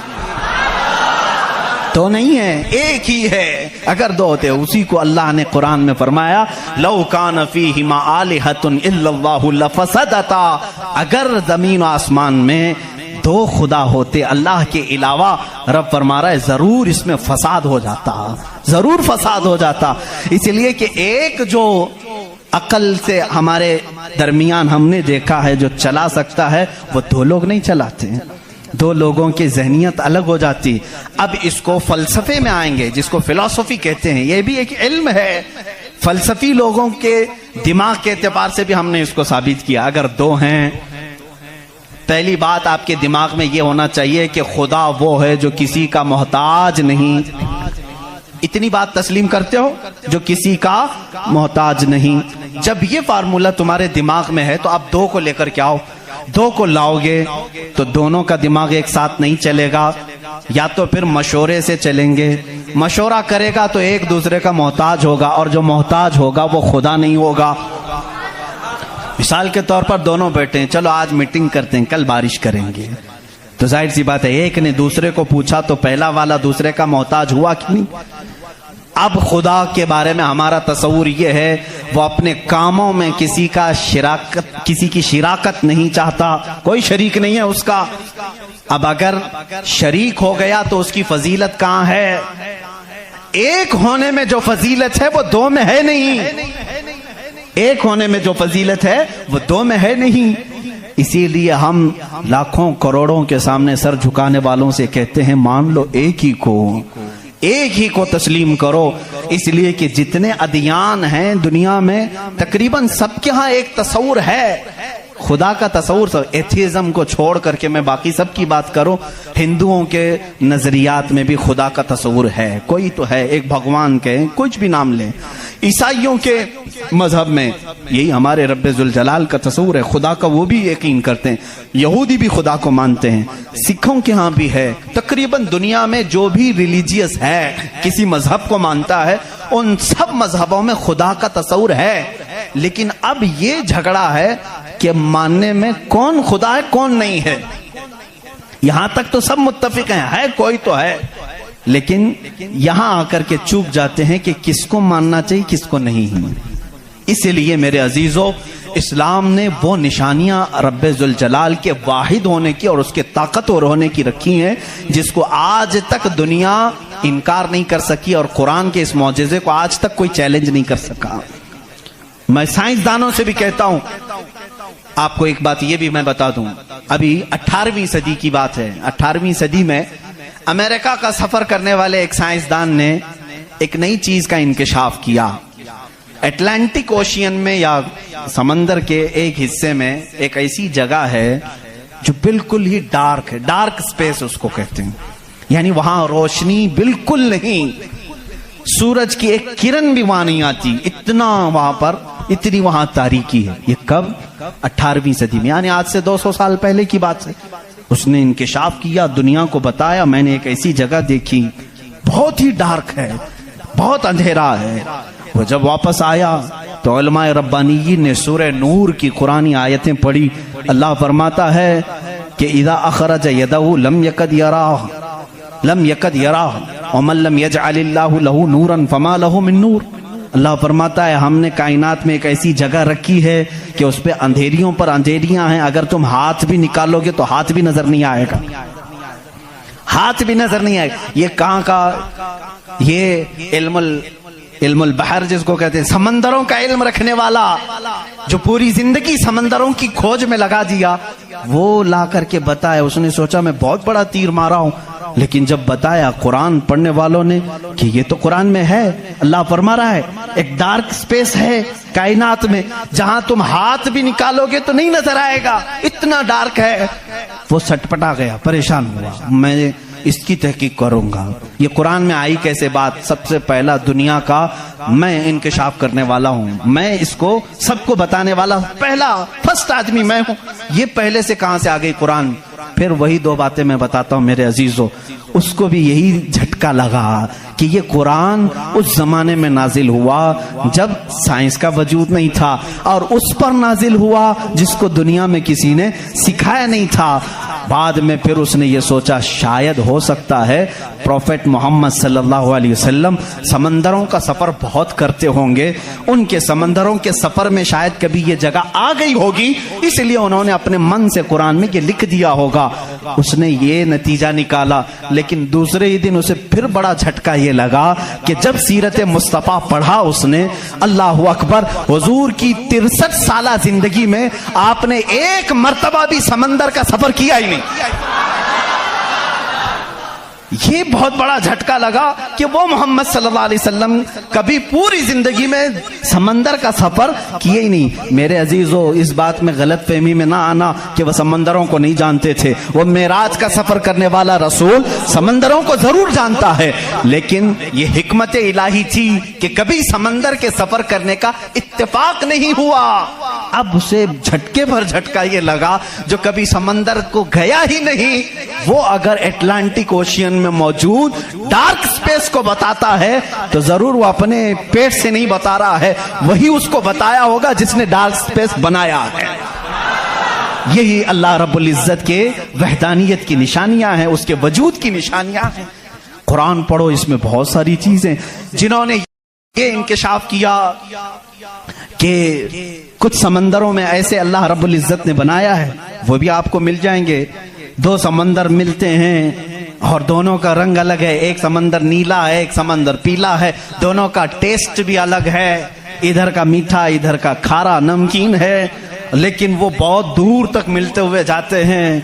تو نہیں ہے, ایک ہی ہے. اگر دو ہوتے, اسی کو اللہ نے قرآن میں فرمایا لو کان فیہما آلہۃ الا اللہ لفسدتا. اگر زمین و آسمان میں دو خدا ہوتے اللہ کے علاوہ, رب فرما رہا ہے ضرور اس میں فساد ہو جاتا, ضرور فساد ہو جاتا. اس لیے کہ ایک جو عقل سے ہمارے درمیان ہم نے دیکھا ہے جو چلا سکتا ہے, وہ دو لوگ نہیں چلاتے. دو لوگوں کی ذہنیت الگ ہو جاتی. اب اس کو فلسفے میں آئیں گے, جس کو فلسفی کہتے ہیں. یہ بھی ایک علم ہے. فلسفی لوگوں کے دماغ کے اعتبار سے بھی ہم نے اس کو ثابت کیا. اگر دو ہیں, پہلی بات آپ کے دماغ میں یہ ہونا چاہیے کہ خدا وہ ہے جو کسی کا محتاج نہیں. اتنی بات تسلیم کرتے ہو, جو کسی کا محتاج نہیں. جب یہ فارمولہ تمہارے دماغ میں ہے تو آپ دو کو لے کر کے آؤ. دو کو لاؤ گے تو دونوں کا دماغ ایک ساتھ نہیں چلے گا. یا تو پھر مشورے سے چلیں گے. مشورہ کرے گا تو ایک دوسرے کا محتاج ہوگا, اور جو محتاج ہوگا وہ خدا نہیں ہوگا. مثال کے طور پر دونوں بیٹھے ہیں, چلو آج میٹنگ کرتے ہیں, کل بارش کریں گے. تو ظاہر سی بات ہے ایک نے دوسرے کو پوچھا تو پہلا والا دوسرے کا محتاج ہوا کہ نہیں. اب خدا کے بارے میں ہمارا تصور یہ ہے وہ اپنے کاموں میں کسی کی شراکت نہیں چاہتا, کوئی شریک نہیں ہے اس کا. اب اگر شریک ہو گیا تو اس کی فضیلت کہاں ہے؟ ایک ہونے میں جو فضیلت ہے وہ دو میں ہے نہیں. ایک ہونے میں جو فضیلت ہے وہ دو میں ہے نہیں. اسی لیے ہم لاکھوں کروڑوں کے سامنے سر جھکانے والوں سے کہتے ہیں مان لو ایک ہی کو, ایک ہی کو تسلیم کرو. اس لیے کہ جتنے ادیان ہیں دنیا میں تقریباً سب کے ہاں ایک تصور ہے خدا کا تصور. ایتھیزم کو چھوڑ کر کے میں باقی سب کی بات کروں, ہندوؤں کے نظریات میں بھی خدا کا تصور ہے, کوئی تو ہے, ایک بھگوان کے کچھ بھی نام لیں. عیسائیوں کے مذہب میں یہی ہمارے رب ذوالجلال کا تصور ہے, خدا کا وہ بھی یقین کرتے ہیں. یہودی بھی خدا کو مانتے ہیں, سکھوں کے ہاں بھی ہے. تقریباً دنیا میں جو بھی ریلیجیس ہے, کسی مذہب کو مانتا ہے, ان سب مذہبوں میں خدا کا تصور ہے. لیکن اب یہ جھگڑا ہے کہ ماننے میں کون خدا ہے کون نہیں ہے. یہاں تک تو سب متفق ہیں, ہے کوئی تو ہے, لیکن یہاں آ کر کے چوک جاتے ہیں کہ کس کو ماننا چاہیے کس کو نہیں. اسی لیے میرے عزیزو, اسلام نے وہ نشانیاں رب ذوالجلال کے واحد ہونے کی اور اس کے طاقتور ہونے کی رکھی ہیں جس کو آج تک دنیا انکار نہیں کر سکی, اور قرآن کے اس معجزے کو آج تک کوئی چیلنج نہیں کر سکا. میں سائنسدانوں سے بھی کہتا ہوں, آپ کو ایک بات یہ بھی میں بتا دوں, ابھی 18ویں صدی کی بات ہے. 18ویں صدی میں امریکہ کا سفر کرنے والے ایک سائنسدان نے ایک نئی چیز کا انکشاف کیا. اٹلانٹک اوشین میں یا سمندر کے ایک حصے میں ایک ایسی جگہ ہے جو بالکل ہی ڈارک ہے, ڈارک سپیس اس کو کہتے ہیں. یعنی وہاں روشنی بالکل نہیں, سورج کی ایک کرن بھی وہاں نہیں آتی, اتنا وہاں پر اتنی وہاں تاریکی ہے. یہ کب؟ 18ویں صدی میں, یعنی آج سے 200 سال پہلے کی بات ہے. اس نے انکشاف کیا, دنیا کو بتایا میں نے ایک ایسی جگہ دیکھی بہت ہی ڈارک ہے, بہت اندھیرا ہے. وہ جب واپس آیا تو علماء ربانیین نے سورہ نور کی قرآنی آیتیں پڑھی. اللہ فرماتا ہے کہ اذا اخرج یدہ لم یکد یراہ ومن لم یجعل اللہ لہ نورا فما لہ من نور. اللہ فرماتا ہے ہم نے کائنات میں ایک ایسی جگہ رکھی ہے کہ اس پہ اندھیریوں پر اندھیریاں ہیں, اگر تم ہاتھ بھی نکالو گے تو ہاتھ بھی نظر نہیں آئے گا, ہاتھ بھی نظر نہیں آئے گا. یہ کہاں کا؟ یہ علم البحر جس کو کہتے ہیں, سمندروں کا علم رکھنے والا جو پوری زندگی سمندروں کی کھوج میں لگا دیا, وہ لا کر کے بتایا. اس نے سوچا میں بہت بڑا تیر مارا ہوں, لیکن جب بتایا قرآن پڑھنے والوں نے کہ یہ تو قرآن میں ہے، اللہ فرما رہا ہے ایک ڈارک سپیس ہے کائنات میں جہاں تم ہاتھ بھی نکالو گے تو نہیں نظر آئے گا، اتنا ڈارک ہے، وہ سٹپٹا گیا، پریشان ہوا، میں اس کی تحقیق کروں گا، یہ قرآن میں آئی کیسے بات؟ سب سے پہلا دنیا کا میں انکشاف کرنے والا ہوں، میں اس کو سب کو بتانے والا ہوں، پہلا فرسٹ آدمی میں ہوں، یہ پہلے سے کہاں سے آ گئی قرآن؟ پھر وہی دو باتیں میں بتاتا ہوں میرے عزیزوں، اس کو بھی یہی جھٹکا لگا کہ یہ قرآن اس زمانے میں نازل ہوا جب سائنس کا وجود نہیں تھا، اور اس پر نازل ہوا جس کو دنیا میں کسی نے سکھایا نہیں تھا۔ بعد میں پھر اس نے یہ سوچا شاید ہو سکتا ہے پروفیٹ محمد صلی اللہ علیہ وسلم سمندروں کا سفر بہت کرتے ہوں گے، ان کے سمندروں کے سفر میں شاید کبھی یہ جگہ آ گئی ہوگی، اس لیے انہوں نے اپنے من سے قرآن میں یہ لکھ دیا ہوگا، اس نے یہ نتیجہ نکالا۔ لیکن دوسرے ہی دن اسے پھر بڑا جھٹکا یہ لگا کہ جب سیرت مصطفیٰ پڑھا اس نے، اللہ اکبر، حضور کی 63 سالہ زندگی میں آپ نے ایک مرتبہ بھی سمندر کا سفر کیا ہی نہیں۔ یہ بہت بڑا جھٹکا لگا کہ وہ محمد صلی اللہ علیہ وسلم کبھی پوری زندگی میں سمندر کا سفر کیے ہی نہیں۔ میرے عزیزو، اس بات میں غلط فہمی میں نہ آنا کہ وہ سمندروں کو نہیں جانتے تھے، وہ معراج کا سفر کرنے والا رسول سمندروں کو ضرور جانتا ہے، لیکن یہ حکمت الہی تھی کہ کبھی سمندر کے سفر کرنے کا اتفاق نہیں ہوا۔ اب اسے جھٹکے پر جھٹکا یہ لگا جو کبھی سمندر کو گیا ہی نہیں، وہ اگر اٹلانٹک اوشین میں موجود ڈارک سپیس کو بتاتا ہے تو ضرور وہ اپنے پیٹ سے نہیں بتا رہا ہے، وہی اس کو بتایا ہوگا جس نے ڈارک سپیس بنایا ہے۔ یہی اللہ رب العزت کے وحدانیت کی نشانیاں ہیں، اس کے وجود کی نشانیاں ہیں۔ قرآن پڑھو، اس میں بہت ساری چیزیں، جنہوں نے یہ انکشاف کیا کہ کچھ سمندروں میں ایسے اللہ رب العزت نے بنایا ہے، وہ بھی آپ کو مل جائیں گے۔ دو سمندر ملتے ہیں اور دونوں کا رنگ الگ ہے، ایک سمندر نیلا ہے، ایک سمندر پیلا ہے، دونوں کا ٹیسٹ بھی الگ ہے، ادھر کا میٹھا ادھر کا کھارا نمکین ہے، لیکن وہ بہت دور تک ملتے ہوئے جاتے ہیں،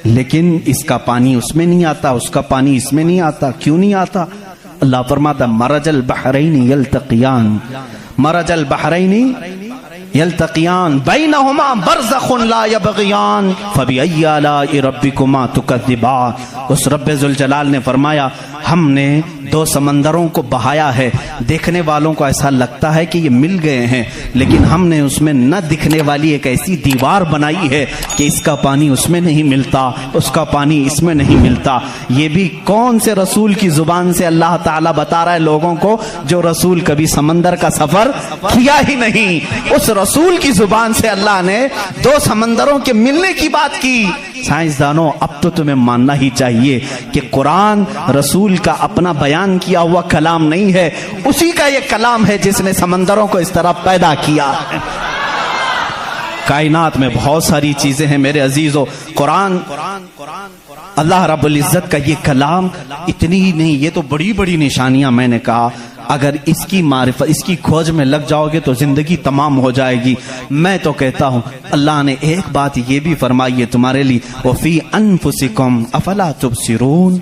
لیکن اس کا پانی اس میں نہیں آتا، اس کا پانی اس میں نہیں آتا۔ کیوں نہیں آتا؟ اللہ فرماتا مرج البحرین یلتقیان، مرج البحرین یلتقیان بینہما برزخ لا یبغیان فبأی آلاء ربکما تکذبان۔ اس رب ذوالجلال نے فرمایا ہم نے دو سمندروں کو بہایا ہے، دیکھنے والوں کو ایسا لگتا ہے کہ یہ مل گئے ہیں، لیکن ہم نے اس میں نہ دکھنے والی ایک ایسی دیوار بنائی ہے کہ اس کا پانی اس میں نہیں ملتا، اس کا پانی اس میں نہیں ملتا۔ یہ بھی کون سے رسول کی زبان سے اللہ تعالیٰ بتا رہا ہے لوگوں کو جو رسول کبھی سمندر کا سفر کیا ہی نہیں؟ اس رسول کی زبان سے اللہ نے دو سمندروں کے ملنے کی بات کی۔ سائنسدانوں، اب تو تمہیں ماننا ہی چاہیے کہ قرآن رسول کا اپنا بیان کیا ہوا کلام نہیں ہے، اسی کا یہ کلام ہے جس نے سمندروں کو اس طرح پیدا کیا ہے۔ کائنات میں بہت ساری چیزیں ہیں میرے عزیزوں، قرآن اللہ رب العزت کا یہ کلام اتنی ہی نہیں، یہ تو بڑی بڑی نشانیاں میں نے کہا، اگر اس کی معرفت، اس کی کھوج میں لگ جاؤ گے تو زندگی تمام ہو جائے گی۔ میں تو کہتا ہوں اللہ نے ایک بات یہ بھی فرمائی ہے تمہارے لیے، وَفِي أَنفُسِكُمْ أَفَلَا تُبْصِرُونَ۔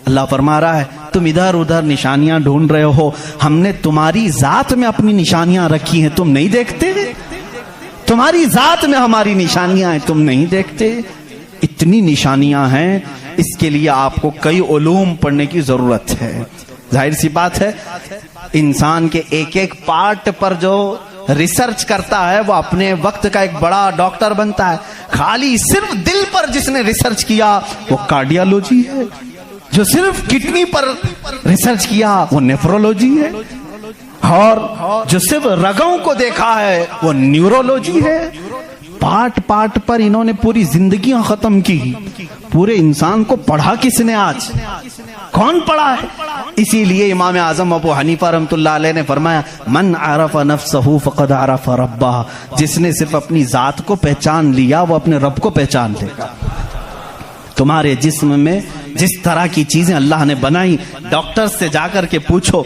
اللہ فرما رہا ہے تم ادھر ادھر نشانیاں ڈھونڈ رہے ہو، ہم نے تمہاری ذات میں اپنی نشانیاں رکھی ہیں، تم نہیں دیکھتے؟ تمہاری ذات میں ہماری نشانیاں ہیں، تم نہیں دیکھتے؟ اتنی نشانیاں ہیں، اس کے لیے آپ کو کئی علوم پڑھنے کی ضرورت ہے۔ ظاہر سی بات ہے انسان کے ایک ایک پارٹ پر جو ریسرچ کرتا ہے وہ اپنے وقت کا ایک بڑا ڈاکٹر بنتا ہے۔ خالی صرف دل پر جس نے ریسرچ کیا وہ کارڈیالوجی ہے، جو صرف کڈنی پر ریسرچ کیا وہ نیفرولوجی ہے، اور جو صرف رگوں کو دیکھا ہے وہ نیورولوجی ہے۔ پارٹ پارٹ پر انہوں نے پوری زندگیاں ختم کی، پورے انسان کو پڑھا کس نے؟ آج کون پڑھا ہے؟ اسی لیے امام اعظم ابو حنیفہ رحمۃ اللہ علیہ نے فرمایا من عرف نفسہ فقد عرف ربہ، جس نے صرف اپنی ذات کو پہچان لیا وہ اپنے رب کو پہچان لے گا۔ تمہارے جسم میں جس طرح کی چیزیں اللہ نے بنائی، ڈاکٹر سے جا کر کے پوچھو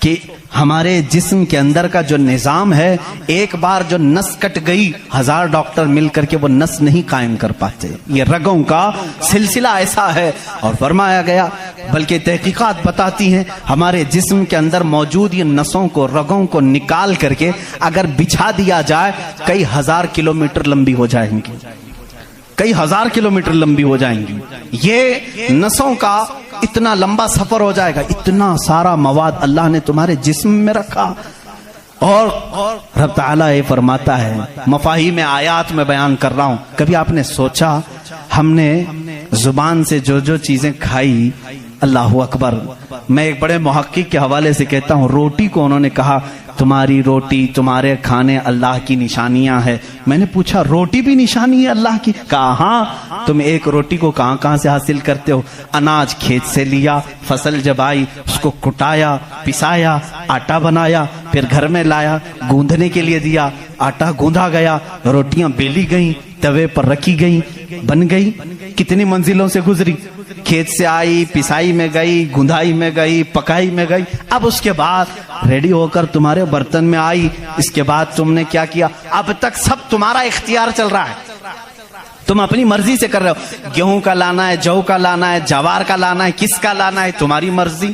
کہ ہمارے جسم کے اندر کا جو نظام ہے، ایک بار جو نس کٹ گئی 1000 ڈاکٹر مل کر کے وہ نس نہیں قائم کر پاتے. یہ رگوں کا سلسلہ ایسا ہے. اور فرمایا گیا، بلکہ تحقیقات بتاتی ہیں ہمارے جسم کے اندر موجود یہ نسوں کو، رگوں کو نکال کر کے اگر بچھا دیا جائے کئی 1000 کلومیٹر لمبی ہو جائیں گی، کئی 1000 کلومیٹر لمبی ہو جائیں گی. یہ نسوں کا اتنا لمبا سفر ہو جائے گا. اتنا سارا مواد اللہ نے تمہارے جسم میں رکھا. اور رب تعالیٰ یہ فرماتا ہے، مفاہیم آیات میں بیان کر رہا ہوں. کبھی آپ نے سوچا ہم نے زبان سے جو جو چیزیں کھائی، اللہ اکبر. میں ایک بڑے محقق کے حوالے سے کہتا ہوں، روٹی کو انہوں نے کہا تمہاری روٹی، تمہارے کھانے اللہ کی نشانیاں ہیں. میں نے پوچھا روٹی بھی نشانی ہے اللہ کی؟ کہا ہاں. تم ایک روٹی کو کہاں کہاں سے حاصل کرتے ہو؟ اناج کھیت سے لیا، فصل جب آئی اس کو کٹایا، پسایا، آٹا بنایا، پھر گھر میں لایا، گوندھنے کے لیے دیا، آٹا گوندھا گیا، روٹیاں بیلی گئیں، توے پر رکھی گئیں، بن گئی. کتنی منزلوں سے گزری، کھیت سے آئی، پسائی میں گئی، گندھائی میں گئی، پکائی میں گئی. اب اس کے بعد ریڈی ہو کر تمہارے برتن میں آئی. اس کے بعد تم نے کیا کیا؟ اب تک سب تمہارا اختیار چل رہا ہے، تم اپنی مرضی سے کر رہے ہو. گیہوں کا لانا ہے، جو کا لانا ہے، جوار کا لانا ہے، کس کا لانا ہے، تمہاری مرضی.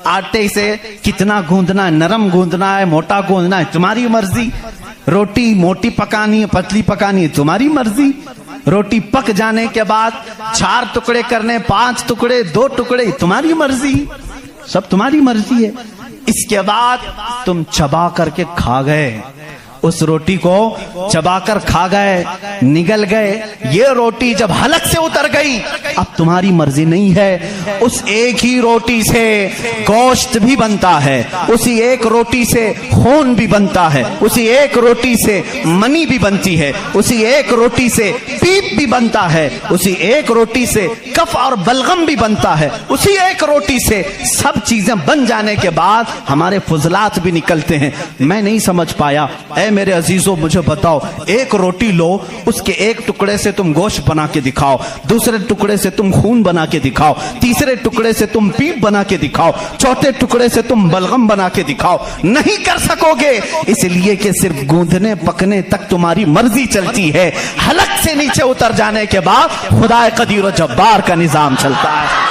آٹے سے کتنا گوندنا ہے، نرم گوندنا ہے، موٹا گوندنا ہے، تمہاری مرضی. روٹی موٹی پکانی ہے، پتلی پکانی ہے، تمہاری مرضی. روٹی پک جانے کے بعد 4 ٹکڑے کرنے، 5 ٹکڑے، 2 ٹکڑے، تمہاری مرضی. سب تمہاری مرضی ہے. اس کے بعد تم چبا کر کے کھا گئے، اس روٹی کو چبا کر کھا گئے، نگل گئے. یہ روٹی جب حلق سے اتر گئی اب تمہاری مرضی نہیں ہے. اس ایک ہی روٹی سے گوشت بھی بنتا ہے، اسی ایک روٹی سے خون بھی بنتا ہے، اسی ایک روٹی سے منی بھی بنتی ہے، اسی ایک روٹی سے پیپ بھی بنتا ہے، اسی ایک روٹی سے کف اور بلغم بھی بنتا ہے. اسی ایک روٹی سے سب چیزیں بن جانے کے بعد ہمارے فضلات بھی نکلتے ہیں. میں نہیں سمجھ پایا. اے میرے عزیزوں مجھے بتاؤ، ایک روٹی لو، اس کے ایک ٹکڑے سے تم گوشت بنا کے دکھاؤ، دوسرے ٹکڑے سے تم خون بنا کے دکھاؤ، تیسرے ٹکڑے سے تم پیپ بنا کے دکھاؤ، چوتھے ٹکڑے سے تم بلغم بنا کے دکھاؤ. نہیں کر سکو گے، اس لیے کہ صرف گوندھنے پکنے تک تمہاری مرضی چلتی ہے. حلق سے نیچے اتر جانے کے بعد خدا قدیر و جبار کا نظام چلتا ہے.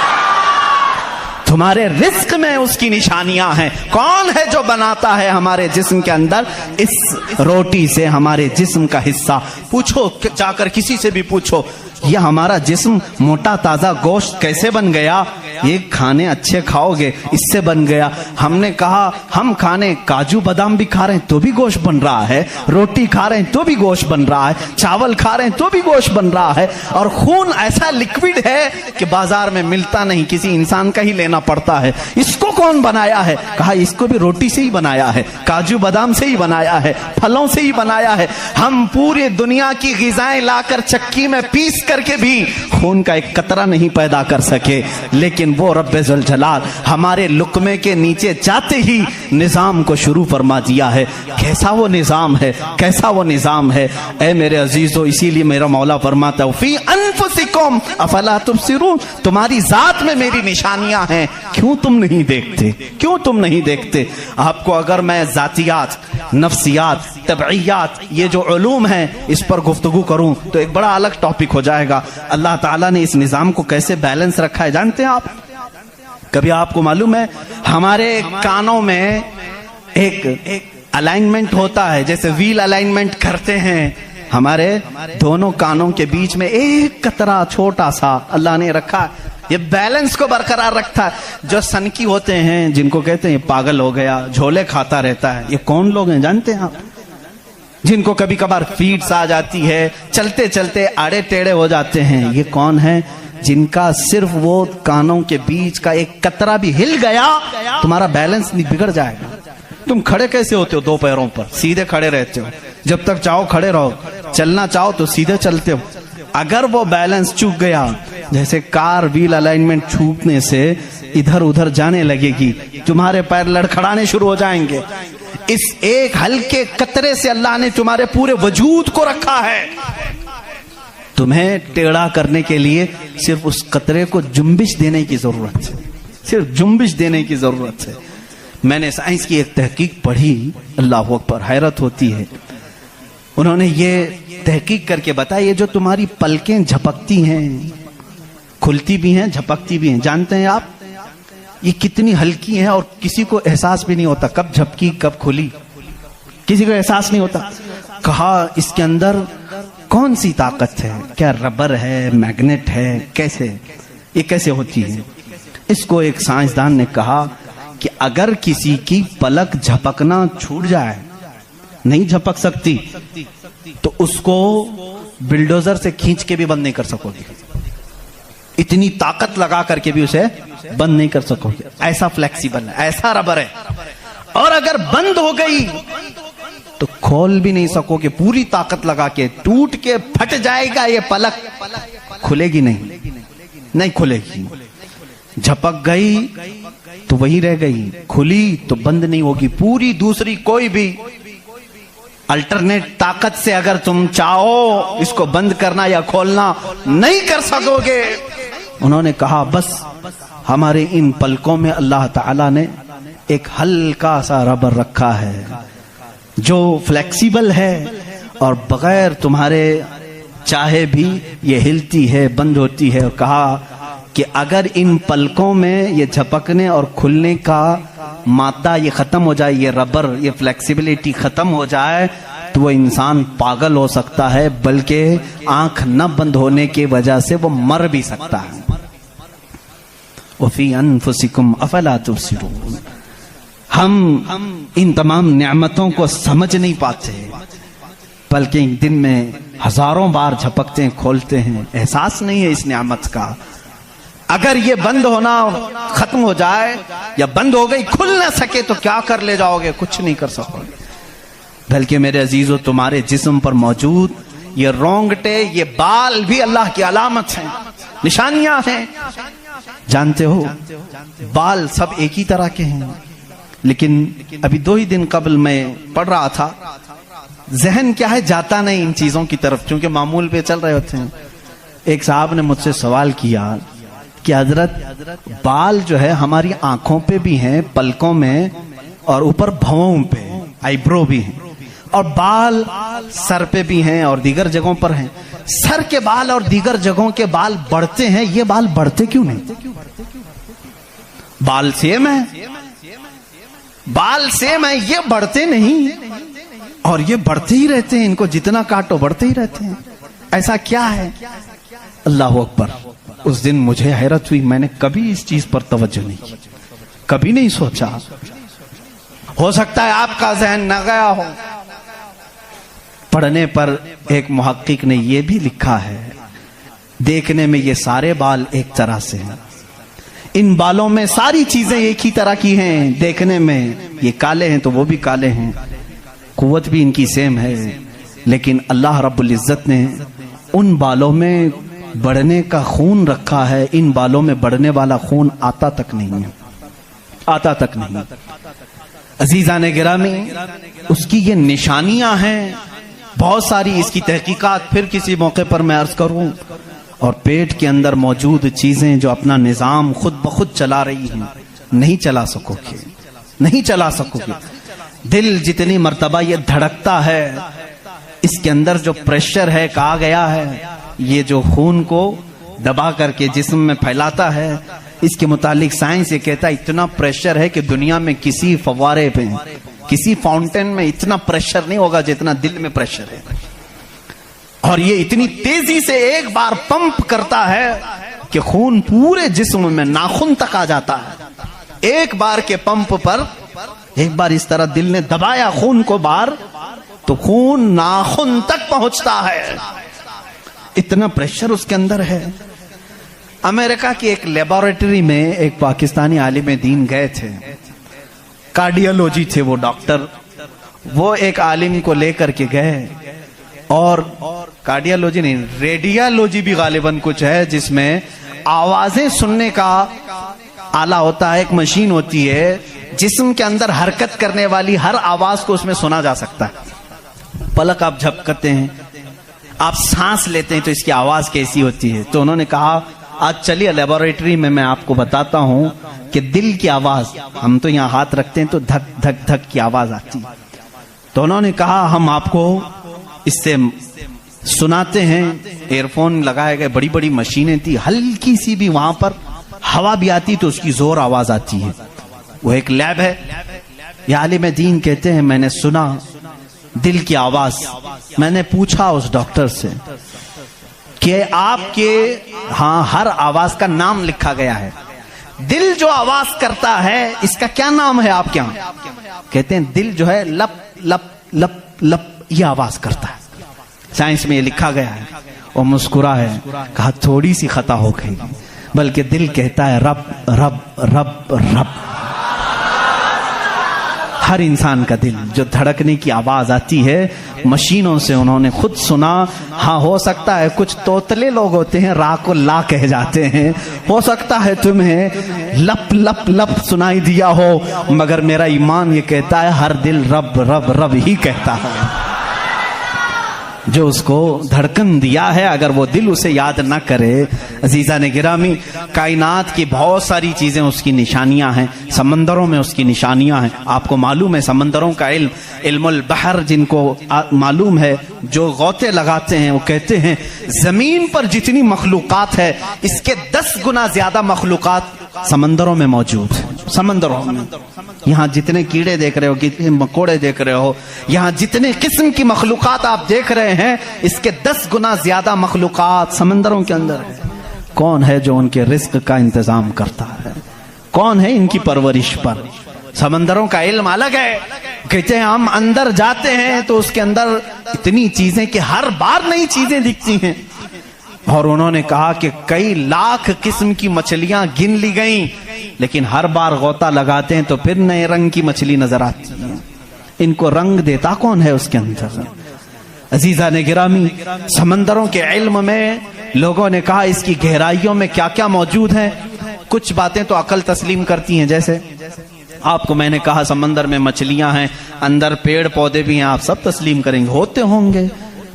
تمہارے رزق میں اس کی نشانیاں ہیں. کون ہے جو بناتا ہے ہمارے جسم کے اندر اس روٹی سے ہمارے جسم کا حصہ؟ پوچھو جا کر، کسی سے بھی پوچھو، یہ ہمارا جسم موٹا تازہ گوشت کیسے بن گیا؟ یہ کھانے اچھے کھاؤ گے اس سے بن گیا. ہم نے کہا ہم کھانے کاجو بادام بھی کھا رہے ہیں تو بھی گوشت بن رہا ہے، روٹی کھا رہے ہیں تو بھی گوشت بن رہا ہے، چاول کھا رہے ہیں تو بھی گوشت بن رہا ہے. اور خون ایسا لکوڈ ہے کہ بازار میں ملتا نہیں، کسی انسان کا ہی لینا پڑتا ہے. اس کو کون بنایا ہے؟ کہا اس کو بھی روٹی سے ہی بنایا ہے، کاجو بادام سے ہی بنایا ہے، پھلوں سے ہی بنایا ہے. ہم پوری دنیا کی غذائیں لا کر چکی میں پیس کر کے بھی خون کا ایک قطرہ نہیں پیدا کر سکے، لیکن وہ رب ذوالجلال ہمارے لقمے کے نیچے جاتے ہی نظام کو شروع فرما دیا ہے. کیسا وہ نظام ہے، کیسا وہ نظام ہے. اے میرے عزیزو، اسی لیے میرا مولا فرماتا ہے فی انفسکم افلا تبصرون، تمہاری ذات میں میری نشانیاں ہیں، کیوں تم نہیں دیکھتے، کیوں تم نہیں دیکھتے. آپ کو اگر میں ذاتیات، نفسیات، طبعیات، یہ جو علوم ہیں اس پر گفتگو کروں تو ایک بڑا الگ ٹاپک ہو جائے گا. اللہ تعالیٰ نے اس نظام کو کیسے بیلنس رکھا ہے جانتے ہیں آپ؟ کبھی آپ کو معلوم ہے ہمارے کانوں میں ایک الائنمنٹ ہوتا ہے، جیسے ویل الائنمنٹ کرتے ہیں، ہمارے دونوں کانوں کے بیچ میں ایک قطرہ چھوٹا سا اللہ نے رکھا ہے. یہ بیلنس کو برقرار رکھتا ہے. جو سنکی ہوتے ہیں، جن کو کہتے ہیں یہ پاگل ہو گیا، جھولے کھاتا رہتا ہے، یہ کون لوگ ہیں جانتے ہیں آپ؟ جن کو کبھی کبھار فیڈس آ جاتی ہے، چلتے چلتے آڑے ٹیڑے ہو جاتے ہیں، یہ کون ہیں؟ جن کا صرف وہ کانوں کے بیچ کا ایک قطرہ بھی ہل گیا تمہارا بیلنس نہیں بگڑ جائے گا. تم کھڑے کیسے ہوتے ہو؟ 2 پیروں پر سیدھے کھڑے رہتے ہو، جب تک چاہو کھڑے رہو، چلنا چاہو تو سیدھے چلتے ہو. اگر وہ بیلنس چوک گیا، جیسے کار ویل الائنمنٹ چھوٹنے سے ادھر ادھر جانے لگے گی، تمہارے پیر لڑکھڑانے شروع ہو جائیں گے. اس ایک ہلکے قطرے سے اللہ نے تمہارے پورے وجود کو رکھا ہے. تمہیں ٹیڑھا کرنے کے لیے صرف اس قطرے کو جنبش دینے کی ضرورت ہے، صرف جنبش دینے کی ضرورت ہے۔ میں نے سائنس کی ایک تحقیق پڑھی، اللہ اکبر، حیرت ہوتی ہے۔ انہوں نے یہ تحقیق کر کے بتایا یہ جو تمہاری پلکیں جھپکتی ہیں، کھلتی بھی ہیں جھپکتی بھی ہیں، جانتے ہیں آپ یہ کتنی ہلکی ہیں اور کسی کو احساس بھی نہیں ہوتا کب جھپکی کب کھلی، کسی کو احساس نہیں ہوتا۔ کہا اس کے اندر کون سی طاقت ہے؟ کیا ربر ہے، میگنیٹ ہے، کیسے یہ کیسے ہوتی ہے؟ اس کو ایک سائنسدان نے کہا کہ اگر کسی کی پلک جھپکنا چھوٹ جائے، نہیں جھپک سکتی، تو اس کو بلڈوزر سے کھینچ کے بھی بند نہیں کر سکو گے، اتنی طاقت لگا کر کے بھی اسے بند نہیں کر سکو گے، ایسا فلیکسیبل ہے، ایسا ربر ہے۔ اور اگر بند ہو گئی تو کھول بھی نہیں سکو گے، پوری طاقت لگا کے ٹوٹ کے پھٹ جائے گا یہ پلک، کھلے گی نہیں کھلے گی۔ جھپک گئی تو وہی رہ گئی، کھلی تو بند نہیں ہوگی، پوری دوسری کوئی بھی الٹرنیٹ طاقت سے اگر تم چاہو اس کو بند کرنا یا کھولنا نہیں کر سکو گے۔ انہوں نے کہا بس ہمارے ان پلکوں میں اللہ تعالی نے ایک ہلکا سا ربر رکھا ہے جو فلیکسیبل ہے اور بغیر تمہارے چاہے بھی یہ ہلتی ہے، بند ہوتی ہے۔ اور کہا کہ اگر ان پلکوں میں یہ جھپکنے اور کھلنے کا مادہ یہ ختم ہو جائے، یہ ربر، یہ فلیکسیبلٹی ختم ہو جائے تو وہ انسان پاگل ہو سکتا ہے، بلکہ آنکھ نہ بند ہونے کی وجہ سے وہ مر بھی سکتا ہے۔ وَفِي أَنفُسِكُمْ أَفَلَا تُبْصِرُونَ۔ ہم ان تمام نعمتوں کو سمجھ نہیں پاتے، بلکہ ایک دن میں ہزاروں بار جھپکتے ہیں، کھولتے ہیں، احساس نہیں ہے اس نعمت کا۔ اگر یہ بند ہونا ختم ہو جائے یا بند ہو گئی، کھل نہ سکے تو کیا کر لے جاؤ گے؟ کچھ نہیں کر سکو گے۔ بلکہ میرے عزیزو تمہارے جسم پر موجود یہ رونگٹے، یہ بال بھی اللہ کی علامت ہیں، نشانیاں ہیں۔ جانتے ہو بال سب ایک ہی طرح کے ہیں، لیکن ابھی 2 ہی دن قبل میں پڑھ رہا تھا، ذہن کیا ہے جاتا نہیں ان چیزوں کی طرف، کیونکہ معمول پہ چل رہے ہوتے ہیں۔ ایک صاحب نے مجھ سے سوال کیا کہ حضرت بال جو ہے ہماری آنکھوں پہ بھی ہیں، پلکوں میں، اور اوپر بھووں پہ، آئی برو بھی ہیں، اور بال سر پہ بھی ہیں اور دیگر جگہوں پر ہیں۔ سر کے بال اور دیگر جگہوں کے بال بڑھتے ہیں، یہ بال بڑھتے کیوں نہیں؟ بال سیم ہے، بال سیم ہے، یہ بڑھتے نہیں، اور یہ بڑھتے ہی رہتے ہیں، ان کو جتنا کاٹو بڑھتے ہی رہتے ہیں۔ ایسا کیا ہے؟ اللہ اکبر۔ اس دن مجھے حیرت ہوئی، میں نے کبھی اس چیز پر توجہ نہیں کی، کبھی نہیں سوچا۔ ہو سکتا ہے آپ کا ذہن نہ گیا ہو۔ پڑھنے پر ایک محقق نے یہ بھی لکھا ہے، دیکھنے میں یہ سارے بال ایک طرح سے ہیں، ان بالوں میں ساری چیزیں ایک ہی طرح کی ہیں، دیکھنے میں یہ کالے ہیں تو وہ بھی کالے ہیں، قوت بھی ان کی سیم ہے، لیکن اللہ رب العزت نے ان بالوں میں بڑھنے کا خون رکھا ہے، ان بالوں میں بڑھنے والا خون آتا تک نہیں ہے، آتا تک نہیں۔ عزیزان گرامی، اس کی یہ نشانیاں ہیں بہت ساری، اس کی تحقیقات پھر کسی موقع پر میں عرض کروں۔ اور پیٹ کے اندر موجود چیزیں جو اپنا نظام خود بخود چلا رہی ہیں، نہیں چلا سکو گے، نہیں چلا سکو گے۔ دل جتنی مرتبہ یہ دھڑکتا ہے، اس کے اندر جو پریشر ہے، کہا گیا ہے یہ جو خون کو دبا کر کے جسم میں پھیلاتا ہے، اس کے متعلق سائنس یہ کہتا ہے اتنا پریشر ہے کہ دنیا میں کسی فوارے پہ، کسی فاؤنٹین میں اتنا پریشر نہیں ہوگا جتنا دل میں پریشر ہے، اور یہ اتنی تیزی سے ایک بار پمپ کرتا ہے کہ خون پورے جسم میں ناخن تک آ جاتا ہے۔ ایک بار کے پمپ پر ایک بار اس طرح دل نے دبایا خون کو بار، تو خون ناخن تک پہنچتا ہے، اتنا پریشر اس کے اندر ہے۔ امریکہ کی ایک لیبارٹری میں ایک پاکستانی عالم دین گئے تھے، کارڈیالوجی تھے وہ ڈاکٹر، وہ ایک عالم کو لے کر کے گئے، اور کارڈیالوجی نہیں، ریڈیالوجی بھی غالباً کچھ ہے، جس میں آوازیں سننے کا آلہ ہوتا ہے، ایک مشین ہوتی ہے جسم کے اندر حرکت کرنے والی ہر آواز کو اس میں سنا جا سکتا ہے۔ پلک آپ جھپکتے ہیں، آپ سانس لیتے ہیں تو اس کی آواز کیسی ہوتی ہے؟ تو انہوں نے کہا آج چلیے لیبارٹری میں آپ کو بتاتا ہوں کہ دل کی آواز، ہم تو یہاں ہاتھ رکھتے ہیں تو دھک دھک دھک کی آواز آتی ہے. تو انہوں نے کہا ہم آپ کو اس سے سناتے ہیں. ایئر فون لگائے گئے، بڑی بڑی مشینیں تھی، ہلکی سی بھی وہاں پر ہوا بھی آتی تو اس کی زور آواز آتی ہے. وہ ایک لیب ہے. یہ عالم دین کہتے ہیں میں نے سنا دل کی آواز. میں نے پوچھا اس ڈاکٹر سے کہ آپ کے ہاں ہر آواز کا نام لکھا گیا ہے، دل جو آواز کرتا ہے اس کا کیا نام ہے آپ کے یہاں؟ کہتے ہیں دل جو ہے لپ لپ لپ لپ یہ آواز کرتا ہے، سائنس میں یہ لکھا گیا ہے. وہ مسکرا ہے، کہا تھوڑی سی خطا ہو گئی، بلکہ دل کہتا ہے رب رب رب رب. ہر انسان کا دل جو دھڑکنے کی آواز آتی ہے مشینوں سے انہوں نے خود سنا. ہاں ہو سکتا ہے کچھ توتلے لوگ ہوتے ہیں را کو لا کہہ جاتے ہیں، ہو سکتا ہے تمہیں لپ لپ لپ سنائی دیا ہو، مگر میرا ایمان یہ کہتا ہے ہر دل رب رب رب ہی کہتا ہے. جو اس کو دھڑکن دیا ہے اگر وہ دل اسے یاد نہ کرے. عزیزان گرامی، کائنات کی بہت ساری چیزیں اس کی نشانیاں ہیں، سمندروں میں اس کی نشانیاں ہیں. آپ کو معلوم ہے سمندروں کا علم البحر جن کو معلوم ہے، جو غوطے لگاتے ہیں وہ کہتے ہیں زمین پر جتنی مخلوقات ہے اس کے 10 گنا زیادہ مخلوقات سمندروں میں موجود ہیں. سمندروں میں یہاں جتنے کیڑے دیکھ رہے ہو، کتنے مکوڑے دیکھ رہے ہو، یہاں جتنے قسم کی مخلوقات آپ دیکھ رہے ہیں اس کے 10 گنا زیادہ مخلوقات سمندروں کے اندر ہے. کون ہے جو ان کے رزق کا انتظام کرتا ہے؟ کون ہے ان کی پرورش پر؟ سمندروں کا علم الگ ہے. کہتے ہیں ہم اندر جاتے ہیں تو اس کے اندر اتنی چیزیں کہ ہر بار نئی چیزیں دکھتی ہیں. اور انہوں نے کہا کہ کئی لاکھ قسم کی مچھلیاں گن لی گئیں، لیکن ہر بار غوطہ لگاتے ہیں تو پھر نئے رنگ کی مچھلی نظر آتی ہے. ان کو رنگ دیتا کون ہے اس کے اندر؟ عزیزان گرامی، سمندروں کے علم میں لوگوں نے کہا اس کی گہرائیوں میں کیا کیا موجود ہے. کچھ باتیں تو عقل تسلیم کرتی ہیں، جیسے آپ کو میں نے کہا سمندر میں مچھلیاں ہیں، اندر پیڑ پودے بھی ہیں، آپ سب تسلیم کریں گے ہوتے ہوں گے.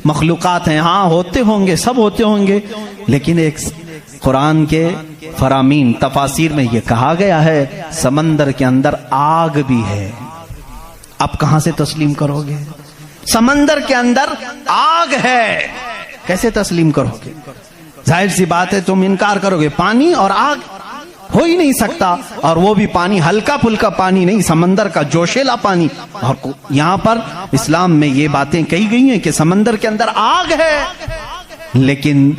مخلوقات ہیں، ہاں ہوتے ہوں گے، سب ہوتے ہوں گے. لیکن ایک قرآن کے فرامین تفاسیر میں یہ کہا گیا ہے سمندر کے اندر آگ بھی ہے. اب کہاں سے تسلیم کرو گے؟ سمندر کے اندر آگ ہے، کیسے تسلیم کرو گے؟ ظاہر سی بات ہے تم انکار کرو گے. پانی اور آگ ہو ہی نہیں سکتا، اور وہ بھی پانی ہلکا پھلکا پانی نہیں، سمندر کا جوشیلا پانی. اور یہاں پر اسلام میں یہ باتیں کہی گئی ہیں کہ سمندر کے اندر آگ ہے. لیکن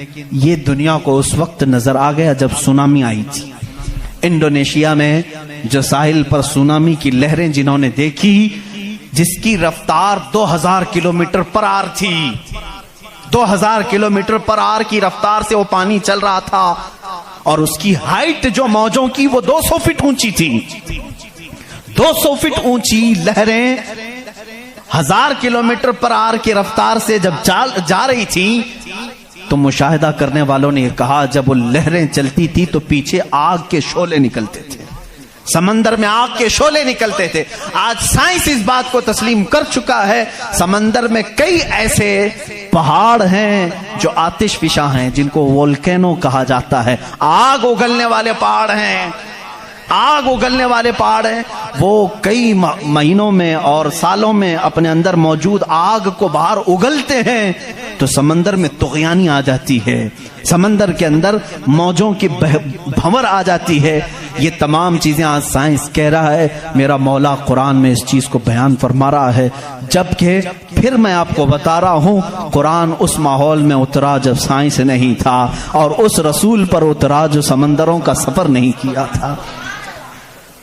یہ دنیا کو اس وقت نظر آ گیا جب سونامی آئی تھی. انڈونیشیا میں جو ساحل پر سونامی کی لہریں جنہوں نے دیکھی، جس کی رفتار 2000 کلومیٹر پر آر تھی، 2000 کلومیٹر پر آر کی رفتار سے وہ پانی چل رہا تھا، اور اس کی ہائٹ جو موجوں کی وہ 200 فٹ اونچی تھی. 200 فٹ اونچی لہریں 1000 کلومیٹر پر آر کی رفتار سے جب جا رہی تھی تو مشاہدہ کرنے والوں نے یہ کہا جب وہ لہریں چلتی تھی تو پیچھے آگ کے شعلے نکلتے تھے، سمندر میں آگ کے شعلے نکلتے تھے. آج سائنس اس بات کو تسلیم کر چکا ہے سمندر میں کئی ایسے پہاڑ ہیں جو آتش فشاں ہیں، جن کو وولکینو کہا جاتا ہے. آگ اگلنے والے پہاڑ ہیں، آگ اگلنے والے پہاڑ ہیں. وہ کئی مہینوں میں اور سالوں میں اپنے اندر موجود آگ کو باہر اگلتے ہیں تو سمندر میں طغیانی آ جاتی ہے، سمندر کے اندر موجوں کی بھنور آ جاتی ہے. یہ تمام چیزیں آج سائنس کہہ رہا ہے، میرا مولا قرآن میں اس چیز کو بیان فرما رہا ہے. جبکہ پھر میں آپ کو بتا رہا ہوں قرآن اس ماحول میں اترا جب سائنس نہیں تھا، اور اس رسول پر اترا جو سمندروں کا سفر نہیں کیا تھا.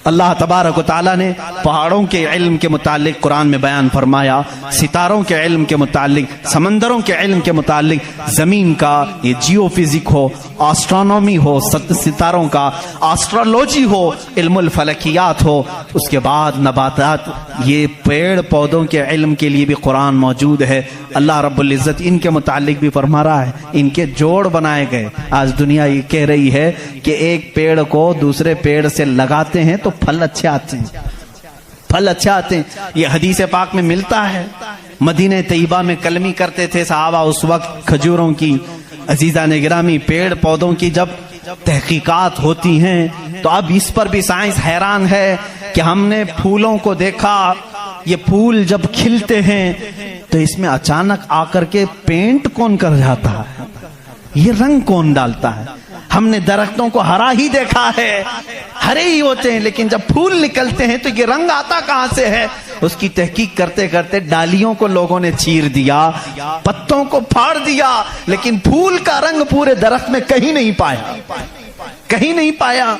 اللہ تبارک و تعالیٰ نے پہاڑوں کے علم کے متعلق قرآن میں بیان فرمایا، ستاروں کے علم کے متعلق، سمندروں کے علم کے متعلق، زمین کا یہ جیو فزک ہو، آسٹرونومی ہو، ستاروں کا آسٹرولوجی ہو، علم الفلکیات ہو، اس کے بعد نباتات، یہ پیڑ پودوں کے علم کے لیے بھی قرآن موجود ہے. اللہ رب العزت ان کے متعلق بھی فرما رہا ہے ان کے جوڑ بنائے گئے. آج دنیا یہ کہہ رہی ہے کہ ایک پیڑ کو دوسرے پیڑ سے لگاتے ہیں تو پھل اچھے آتے ہیں، پھل اچھے آتے ہیں. یہ حدیث پاک میں ملتا ہے. مدینہ طیبہ میں کلمی کرتے تھے صحابہ اس وقت کھجوروں کی، عزیزان گرامی پیڑ پودوں کی جب تحقیقات ہوتی ہیں تو اب اس پر بھی سائنس حیران ہے کہ ہم نے پھولوں کو دیکھا، یہ پھول جب کھلتے ہیں تو اس میں اچانک آ کر کے پینٹ کون کر جاتا ہے، یہ رنگ کون ڈالتا ہے؟ ہم نے درختوں کو ہرا ہی دیکھا ہے، ہرے ہی ہوتے ہیں، لیکن جب پھول نکلتے ہیں تو یہ رنگ آتا کہاں سے ہے؟ اس کی تحقیق کرتے کرتے ڈالیوں کو لوگوں نے چیر دیا، پتوں کو پھاڑ دیا، لیکن پھول کا رنگ پورے درخت میں کہیں نہیں پایا، کہیں نہیں پایا۔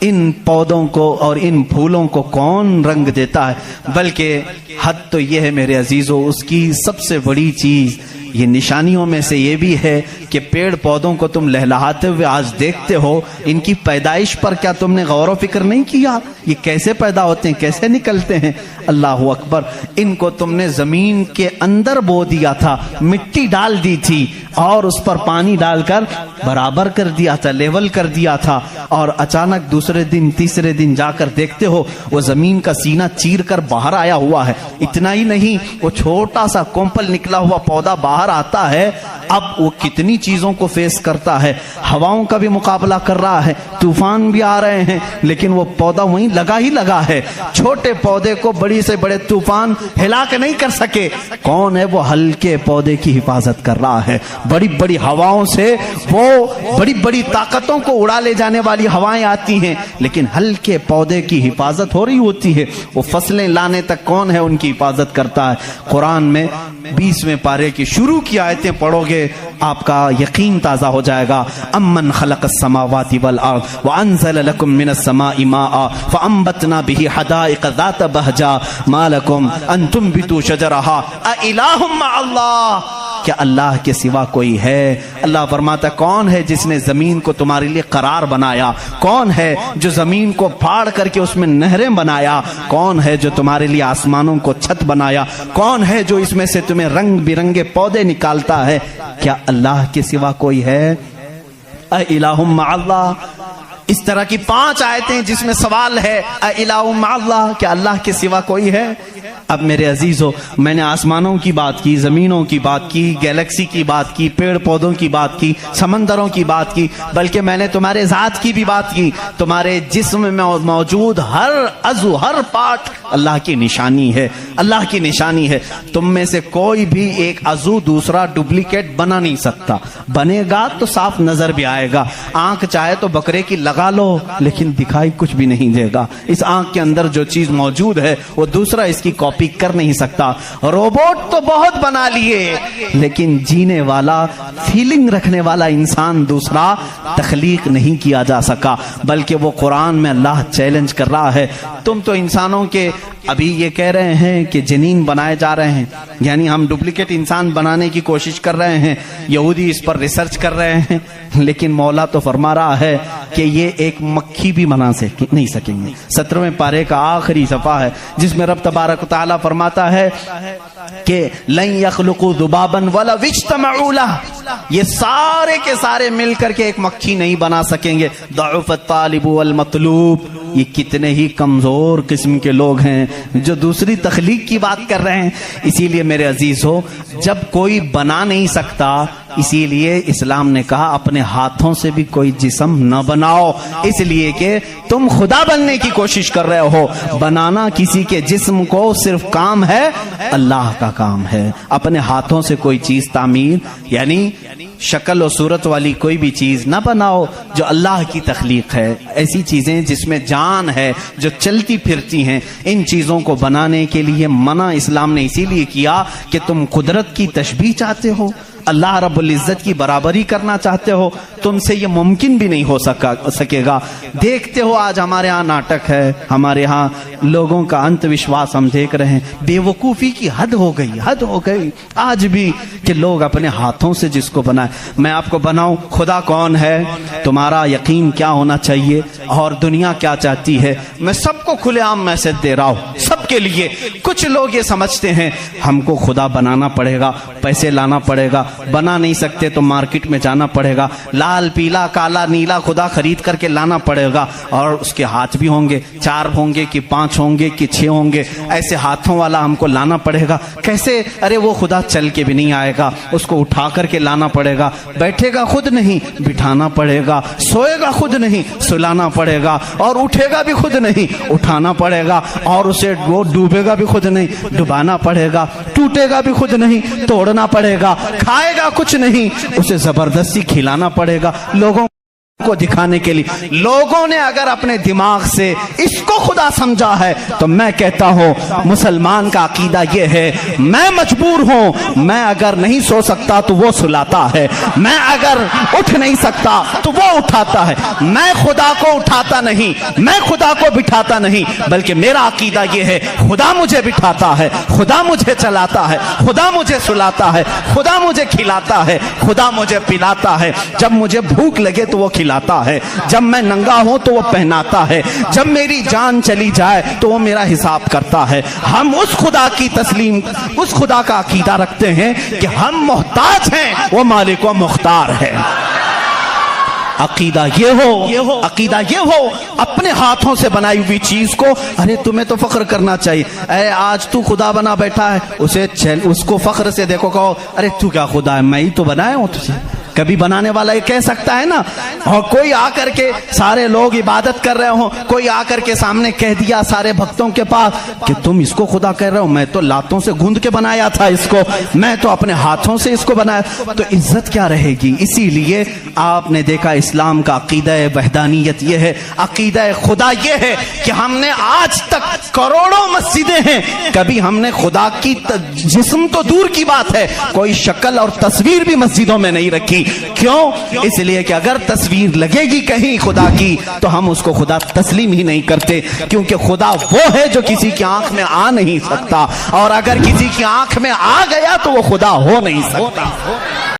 ان پودوں کو اور ان پھولوں کو کون رنگ دیتا ہے؟ بلکہ حد تو یہ ہے میرے عزیزو، اس کی سب سے بڑی چیز یہ نشانیوں میں سے یہ بھی ہے کہ پیڑ پودوں کو تم لہلہاتے ہوئے آج دیکھتے ہو، ان کی پیدائش پر کیا تم نے غور و فکر نہیں کیا؟ یہ کیسے پیدا ہوتے ہیں، کیسے نکلتے ہیں؟ اللہ اکبر! ان کو تم نے زمین کے اندر بو دیا تھا، مٹی ڈال دی تھی اور اس پر پانی ڈال کر برابر کر دیا تھا، لیول کر دیا تھا، اور اچانک دوسرے دن تیسرے دن جا کر دیکھتے ہو وہ زمین کا سینہ چیر کر باہر آیا ہوا ہے۔ اتنا ہی نہیں، وہ چھوٹا سا کومپل نکلا ہوا پودا باہر آتا ہے، اب وہ کتنی چیزوں کو فیس کرتا ہے، ہواؤں کا بھی مقابلہ کر رہا ہے، طوفان بھی آ رہے ہیں، لیکن وہ پودا وہیں لگا ہی لگا ہے۔ چھوٹے پودے کو بڑی سے بڑے طوفان ہلا کے نہیں کر سکے، کون ہے وہ ہلکے پودے کی حفاظت کر رہا ہے۔ بڑی بڑی ہواؤں سے وہ بڑی بڑی طاقتوں کو اڑا لے جانے والی ہوائیں آتی ہیں، لیکن ہلکے پودے کی حفاظت ہو رہی ہوتی ہے۔ وہ فصلیں لانے تک کون ہے ان کی حفاظت کرتا ہے؟ قرآن میں 20ویں پارے کی شروع کی آیتیں پڑھو گے آپ کا یقین تازہ ہو جائے گا۔ امن خلق السماوات والارض وانزل لكم من السماء ماء فانبتنا به حدائق ذات بهجة ما لكم ان تنبتوا شجرها اإله مع الله، کیا اللہ کے سوا کوئی ہے؟ اللہ فرماتا کون ہے جس نے زمین کو تمہارے لیے قرار بنایا؟ کون ہے جو زمین کو پھاڑ کر کے اس میں نہریں بنایا؟ کون ہے جو تمہارے لیے آسمانوں کو چھت بنایا؟ کون ہے جو اس میں سے تمہیں رنگ برنگے پودے نکالتا ہے؟ کیا اللہ کے سوا کوئی ہے؟ اے الہ مع اللہ۔ اس طرح کی 5 آیتیں جس میں سوال ہے اے الہ مع اللہ، کیا اللہ کے سوا کوئی ہے؟ اب میرے عزیزو، میں نے آسمانوں کی بات کی، زمینوں کی بات کی، گیلیکسی کی بات کی، پیڑ پودوں کی بات کی، سمندروں کی بات کی، بلکہ میں نے تمہارے ذات کی بھی بات کی۔ تمہارے جسم میں موجود ہر عضو، ہر پارٹ اللہ کی نشانی ہے، اللہ کی نشانی ہے۔ تم میں سے کوئی بھی ایک عضو دوسرا ڈپلیکیٹ بنا نہیں سکتا، بنے گا تو صاف نظر بھی آئے گا۔ آنکھ چاہے تو بکرے کی لگا لو لیکن دکھائی کچھ بھی نہیں دے گا۔ اس آنکھ کے اندر جو چیز موجود ہے وہ دوسرا اس کی کاپی کر نہیں سکتا۔ روبوٹ تو بہت بنا لیے لیکن جینے والا، فیلنگ رکھنے والا انسان دوسرا تخلیق نہیں کیا جا سکا، بلکہ وہ قرآن میں اللہ چیلنج کر رہا ہے۔ تم تو انسانوں کے ابھی یہ کہہ رہے ہیں کہ جنین بنائے جا رہے ہیں، یعنی ہم ڈپلیکیٹ انسان بنانے کی کوشش کر رہے ہیں، یہودی اس پر ریسرچ کر رہے ہیں، لیکن مولا تو فرما رہا ہے کہ یہ ایک مکھی بھی بنا نہیں سکیں گے۔ 17ویں پارے کا آخری صفحہ ہے جس میں رب تبارک و تعالیٰ فرماتا ہے کہ لن يخلقوا ذبابا ولو اجتمعوا له، یہ سارے کے سارے مل کر کے ایک مکھی نہیں بنا سکیں گے۔ ضعف الطالب والمطلوب، یہ کتنے ہی کمزور قسم کے لوگ ہیں جو دوسری تخلیق کی بات کر رہے ہیں۔ اسی لیے میرے عزیز ہو، جب کوئی بنا نہیں سکتا، اسی لیے اسلام نے کہا اپنے ہاتھوں سے بھی کوئی جسم نہ بناؤ، اس لیے کہ تم خدا بننے کی کوشش کر رہے ہو۔ بنانا کسی کے جسم کو صرف کام ہے اللہ کا کام ہے۔ اپنے ہاتھوں سے کوئی چیز تعمیر یعنی شکل و صورت والی کوئی بھی چیز نہ بناؤ جو اللہ کی تخلیق ہے۔ ایسی چیزیں جس میں جان ہے، جو چلتی پھرتی ہیں، ان چیزوں کو بنانے کے لیے منع اسلام نے اسی لیے کیا کہ تم قدرت کی تشبیہ چاہتے ہو، اللہ رب العزت کی برابری کرنا چاہتے ہو، تم سے یہ ممکن بھی نہیں ہو سکے گا۔ دیکھتے ہو آج ہمارے ہاں ناٹک ہے، ہمارے ہاں لوگوں کا انت وشواس ہم دیکھ رہے ہیں، بے وقوفی کی حد ہو گئی، حد ہو گئی آج بھی کہ لوگ اپنے ہاتھوں سے جس کو بنائے۔ میں آپ کو بناؤں، خدا کون ہے؟ تمہارا یقین کیا ہونا چاہیے اور دنیا کیا چاہتی ہے؟ میں سب کو کھلے عام میسج دے رہا ہوں، سب کے لیے۔ کچھ لوگ یہ سمجھتے ہیں ہم کو خدا بنانا پڑے گا، پیسے لانا پڑے گا، بنا نہیں سکتے تو مارکیٹ میں جانا پڑے گا، لال پیلا کالا نیلا خدا خرید کر کے لانا پڑے گا، اور اس کے ہاتھ بھی ہوں گے، 4 ہوں گے کہ 5 ہوں گے کہ 6 ہوں گے، ایسے ہاتھوں والا ہم کو لانا پڑے گا۔ کیسے؟ ارے وہ خدا چل کے بھی نہیں آئے گا، اس کو اٹھا کر کے لانا پڑے گا، بیٹھے گا خود نہیں بٹھانا پڑے گا، سوئے گا خود نہیں سلانا پڑے گا، اور اٹھے گا بھی خود نہیں اٹھانا پڑے گا، اور اسے وہ ڈوبے گا بھی خود نہیں ڈبانا پڑے گا، ٹوٹے گا بھی خود نہیں توڑنا پڑے گا، کھائے گا کچھ نہیں اسے زبردستی کھلانا پڑے گا، لوگوں کو دکھانے کے لیے۔ لوگوں نے اگر اپنے دماغ سے اس کو خدا سمجھا ہے تو میں کہتا ہوں مسلمان کا عقیدہ یہ ہے، میں مجبور ہوں، میں اگر نہیں سو سکتا تو وہ سلاتا ہے، میں اگر اٹھ نہیں سکتا تو وہ اٹھاتا ہے، میں خدا کو اٹھاتا نہیں، میں خدا کو بٹھاتا نہیں، بلکہ میرا عقیدہ یہ ہے خدا مجھے بٹھاتا ہے، خدا مجھے چلاتا ہے، خدا مجھے سلاتا ہے، خدا مجھے کھلاتا ہے، خدا مجھے پلاتا ہے، جب مجھے بھوک لگے تو وہ کھلاتا ہے، جب میں ننگا ہوں تو وہ پہناتا ہے، جب میری جان چلی جائے تو وہ میرا حساب کرتا ہے۔ ہم اس خدا کی تسلیم، اس خدا کا عقیدہ رکھتے ہیں کہ ہم محتاج ہیں، وہ مالک و مختار ہے۔ عقیدہ یہ ہو اپنے ہاتھوں سے بنائی ہوئی چیز کو، ارے تمہیں تو فخر کرنا چاہیے، اے آج تو خدا بنا بیٹھا ہے، اس کو فخر سے دیکھو، کہو ارے تو کیا خدا ہے، میں ہی تو بنایا ہوں تجھے۔ کبھی بنانے والا یہ کہہ سکتا ہے نا؟ اور کوئی آ کر کے سارے لوگ عبادت کر رہے ہوں، کوئی آ کر کے سامنے کہہ دیا سارے بھکتوں کے پاس کہ تم اس کو خدا کہہ رہے ہو، میں تو لاتوں سے گوندھ کے بنایا تھا اس کو، میں تو اپنے ہاتھوں سے اس کو بنایا، تو عزت کیا رہے گی؟ اسی لیے آپ نے دیکھا اسلام کا عقیدہ وحدانیت یہ ہے، عقیدہ خدا یہ ہے کہ ہم نے آج تک کروڑوں مسجدیں ہیں، کبھی ہم نے خدا کی جسم تو دور کی بات ہے، کوئی شکل اور تصویر بھی مسجدوں میں نہیں رکھی۔ کیوں؟ اس لیے کہ اگر تصویر لگے گی کہیں خدا کی تو ہم اس کو خدا تسلیم ہی نہیں کرتے، کیونکہ خدا وہ ہے جو کسی کی آنکھ میں آ نہیں سکتا، اور اگر کسی کی آنکھ میں آ گیا تو وہ خدا ہو نہیں سکتا۔